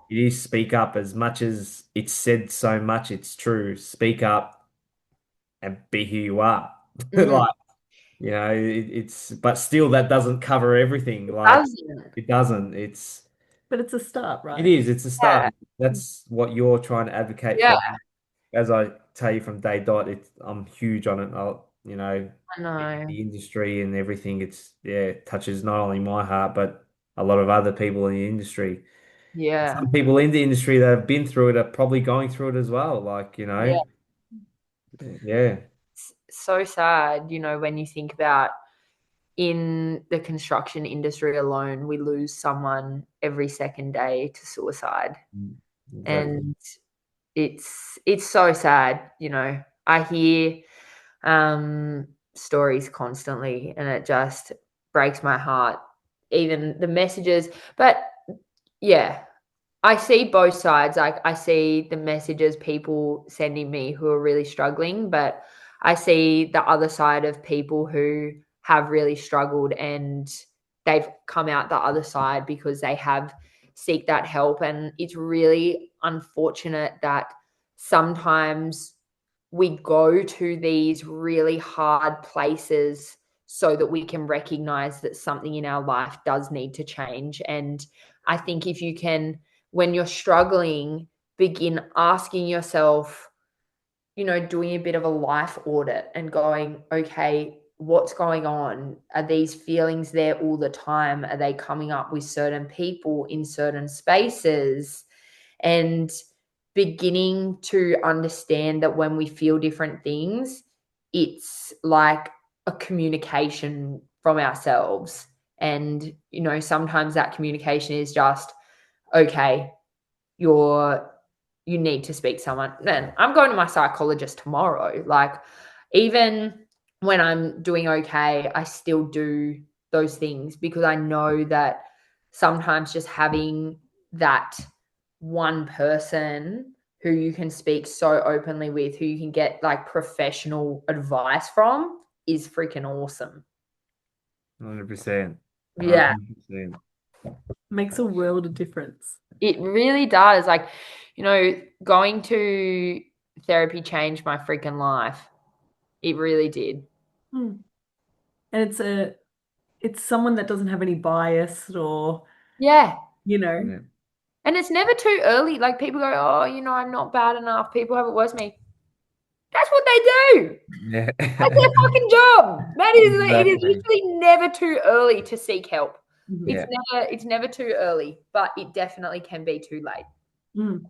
[SPEAKER 5] it is speak up. As much as it's said so much, it's true. Speak up and be who you are. Like, you know, it's, but still that doesn't cover everything. Like,
[SPEAKER 4] Doesn't.
[SPEAKER 5] it doesn't.
[SPEAKER 1] But it's a start,
[SPEAKER 5] It
[SPEAKER 1] right?
[SPEAKER 5] is. It's a
[SPEAKER 4] Yeah.
[SPEAKER 5] start. That's what you're trying to advocate
[SPEAKER 4] Yeah.
[SPEAKER 5] for. As I tell you from day dot, I'm huge on it. You know,
[SPEAKER 4] I know.
[SPEAKER 5] the industry and everything. It touches not only my heart, but a lot of other people in the industry.
[SPEAKER 4] Yeah.
[SPEAKER 5] Some people in the industry that have been through it are probably going through it as well. Like, you
[SPEAKER 4] Yeah.
[SPEAKER 5] know, yeah.
[SPEAKER 4] It's so sad, you know, when you think about, in the construction industry alone, we lose someone every second day to suicide.
[SPEAKER 5] Exactly.
[SPEAKER 4] And it's so sad, you know. I hear stories constantly, and it just breaks my heart. Even the messages, but yeah, I see both sides. Like, I see the messages people sending me who are really struggling, but I see the other side of people who have really struggled, and they've come out the other side because they have seek that help. And it's really unfortunate that sometimes we go to these really hard places so that we can recognize that something in our life does need to change. And I think if you can, when you're struggling, begin asking yourself, you know, doing a bit of a life audit and going, okay, what's going on? Are these feelings there all the time? Are they coming up with certain people in certain spaces? And beginning to understand that when we feel different things, it's like a communication from ourselves. And, you know, sometimes that communication is just, okay, you need to speak to someone. Then I'm going to my psychologist tomorrow. Like, even when I'm doing okay, I still do those things, because I know that sometimes just having that one person who you can speak so openly with, who you can get like professional advice from, is freaking awesome.
[SPEAKER 5] 100%.
[SPEAKER 4] Yeah.
[SPEAKER 5] 100%.
[SPEAKER 1] Makes a world of difference.
[SPEAKER 4] It really does. Like, you know, going to therapy changed my freaking life. It really did.
[SPEAKER 1] And it's someone that doesn't have any bias, or,
[SPEAKER 4] Yeah.
[SPEAKER 1] you know.
[SPEAKER 5] Yeah.
[SPEAKER 4] And it's never too early. Like, people go, oh, you know, I'm not bad enough. People have it worse than me. That's what they do.
[SPEAKER 5] Yeah.
[SPEAKER 4] That's their fucking job. It is
[SPEAKER 5] Exactly.
[SPEAKER 4] literally never too early to seek help.
[SPEAKER 1] Mhm.
[SPEAKER 4] It's never too early, but it definitely can be too late.
[SPEAKER 1] Mm,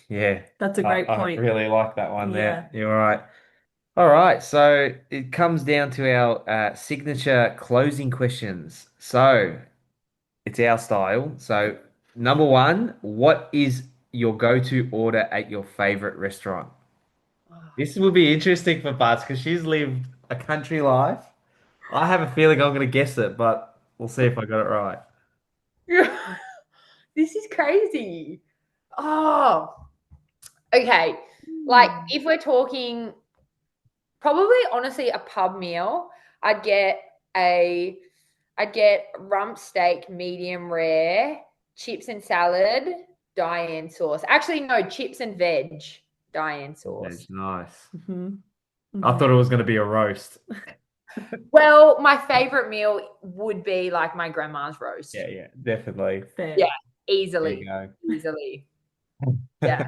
[SPEAKER 5] Yeah.
[SPEAKER 1] that's a great
[SPEAKER 5] I
[SPEAKER 1] point.
[SPEAKER 5] really like that one
[SPEAKER 1] Yeah.
[SPEAKER 5] there. You're right. All right, so it comes down to our signature closing questions. So it's our style. So number one, what is your go-to order at your favorite restaurant? This will be interesting for Bats because she's lived a country life. I have a feeling I'm going to guess it, but we'll see if I got it right.
[SPEAKER 4] This is crazy. Oh, okay. Like if we're talking probably honestly a pub meal, I'd get a I'd get rump steak medium rare, chips and salad, Diane sauce. Actually, no, chips and veg, Diane sauce.
[SPEAKER 5] That's nice.
[SPEAKER 1] Mhm.
[SPEAKER 5] I thought it was going to be a roast.
[SPEAKER 4] Well, my favorite meal would be like my grandma's roast.
[SPEAKER 5] Yeah, definitely.
[SPEAKER 1] Fair.
[SPEAKER 4] Yeah,
[SPEAKER 5] There
[SPEAKER 4] easily.
[SPEAKER 5] you go.
[SPEAKER 4] Easily. Yeah.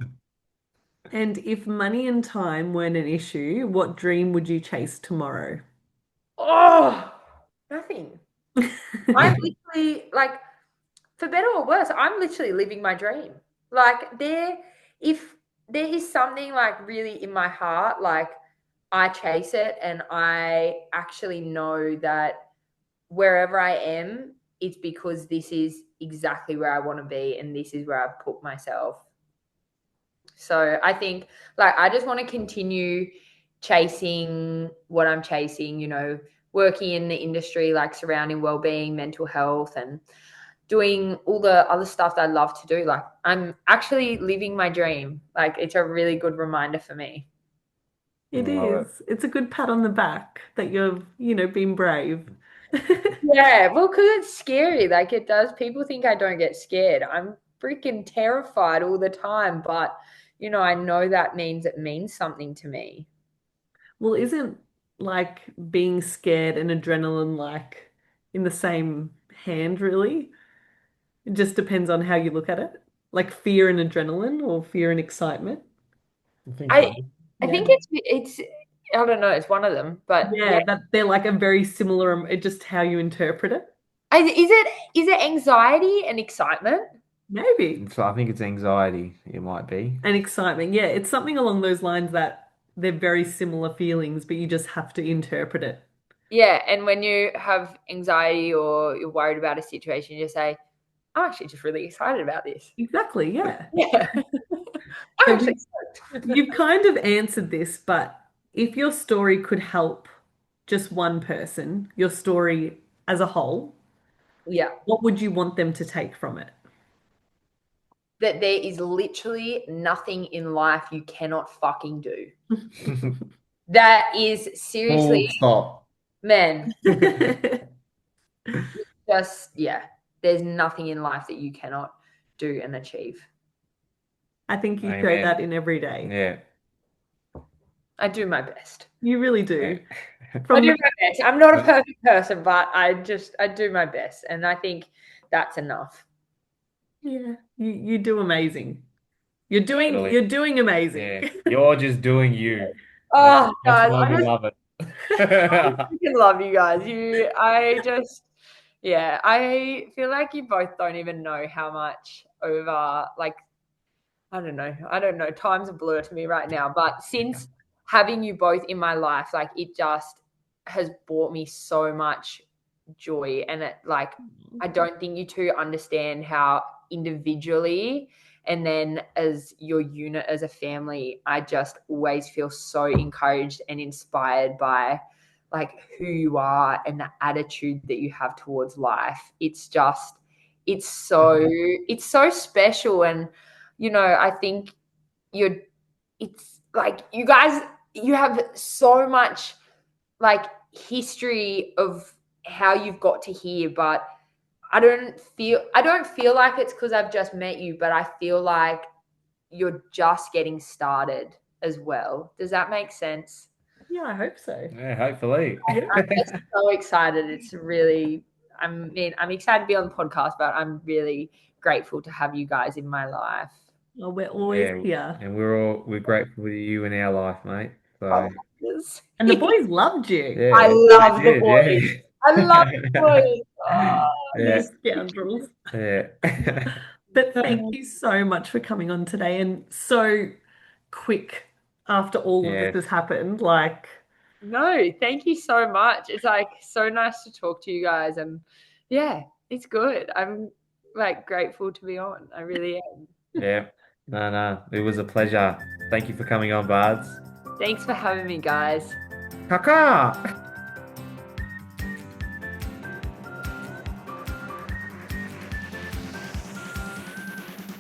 [SPEAKER 1] And if money and time weren't an issue, what dream would you chase tomorrow?
[SPEAKER 4] Oh, nothing. I'm literally like, for better or worse, I'm literally living my dream. Like if there is something like really in my heart, like I chase it and I actually know that wherever I am, it's because this is exactly where I want to be and this is where I've put myself. So I think like I just want to continue chasing what I'm chasing, working in the industry, like surrounding well-being, mental health, and doing all the other stuff that I love to do. Like I'm actually living my dream. Like it's a really good reminder for me.
[SPEAKER 1] It
[SPEAKER 5] Love it.
[SPEAKER 1] is. It's a good pat on the back that you've, been brave.
[SPEAKER 4] Yeah, well, because it's scary. Like it does. People think I don't get scared. I'm freaking terrified all the time. But, I know that means it means something to me.
[SPEAKER 1] Well, isn't like being scared and adrenaline like in the same hand, really? It just depends on how you look at it. Like fear and adrenaline or fear and excitement.
[SPEAKER 5] I think so.
[SPEAKER 4] I I
[SPEAKER 1] Yeah.
[SPEAKER 4] think it's I don't know, it's one of them, but yeah.
[SPEAKER 1] Yeah, that they're like a very similar, it just how you interpret it.
[SPEAKER 4] Is it anxiety and excitement?
[SPEAKER 1] Maybe.
[SPEAKER 5] So I think it's anxiety. It might be.
[SPEAKER 1] And excitement. Yeah, it's something along those lines that they're very similar feelings, but you just have to interpret it.
[SPEAKER 4] Yeah, and when you have anxiety or you're worried about a situation, you say, I'm actually just really excited about this.
[SPEAKER 1] Exactly, yeah.
[SPEAKER 4] Yeah.
[SPEAKER 1] So
[SPEAKER 4] I'm actually stoked.
[SPEAKER 1] you've kind of answered this, but if your story could help just one person, your story as a whole,
[SPEAKER 4] Yeah.
[SPEAKER 1] what would you want them to take from it?
[SPEAKER 4] That there is literally nothing in life you cannot fucking do. That is
[SPEAKER 5] Full
[SPEAKER 4] seriously,
[SPEAKER 5] stop.
[SPEAKER 4] man, just, yeah, there's nothing in life that you cannot do and achieve.
[SPEAKER 1] I think you show
[SPEAKER 5] Amen.
[SPEAKER 1] that in every day.
[SPEAKER 5] Yeah.
[SPEAKER 4] I do my best.
[SPEAKER 1] You really do.
[SPEAKER 4] I
[SPEAKER 1] From
[SPEAKER 4] do my best. I'm not a perfect person, but I do my best. And I think that's enough.
[SPEAKER 1] yeah, you do amazing. You're
[SPEAKER 5] Totally.
[SPEAKER 1] doing amazing.
[SPEAKER 5] Yeah. You're just doing you.
[SPEAKER 4] Oh,
[SPEAKER 5] That's
[SPEAKER 4] guys,
[SPEAKER 5] why
[SPEAKER 4] I
[SPEAKER 5] we
[SPEAKER 4] just
[SPEAKER 5] love it.
[SPEAKER 4] freaking love you guys. Yeah, I feel like you both don't even know how much over, like, I don't know. Time's a blur to me right now. But since having you both in my life, like, it just has brought me so much joy. And I don't think you two understand how individually and then as your unit as a family, I just always feel so encouraged and inspired by like who you are and the attitude that you have towards life. It's so special. And I think it's like you guys, you have so much like history of how you've got to here, but I don't feel like it's because I've just met you, but I feel like you're just getting started as well. Does that make sense?
[SPEAKER 1] Yeah, I hope so.
[SPEAKER 5] Yeah, hopefully.
[SPEAKER 4] I'm just so excited. I'm excited to be on the podcast, but I'm really grateful to have you guys in my life.
[SPEAKER 1] Well, we're always
[SPEAKER 5] Yeah,
[SPEAKER 1] here.
[SPEAKER 5] and we're grateful with you in our life, mate. So
[SPEAKER 4] Oh, yes.
[SPEAKER 1] And the boys loved you.
[SPEAKER 5] yeah,
[SPEAKER 4] I love
[SPEAKER 5] they
[SPEAKER 4] the
[SPEAKER 5] did,
[SPEAKER 4] boys. I love the boys. Oh,
[SPEAKER 5] Yeah.
[SPEAKER 1] These scoundrels.
[SPEAKER 5] Yeah.
[SPEAKER 1] But thank you so much for coming on today and so quick after all of
[SPEAKER 5] Yeah.
[SPEAKER 1] this has happened. Like,
[SPEAKER 4] No, thank you so much. It's like so nice to talk to you guys, and yeah, it's good. I'm like grateful to be on. I really am.
[SPEAKER 5] Yeah. No, it was a pleasure. Thank you for coming on, Bards.
[SPEAKER 4] Thanks for having me, guys.
[SPEAKER 5] Kaka!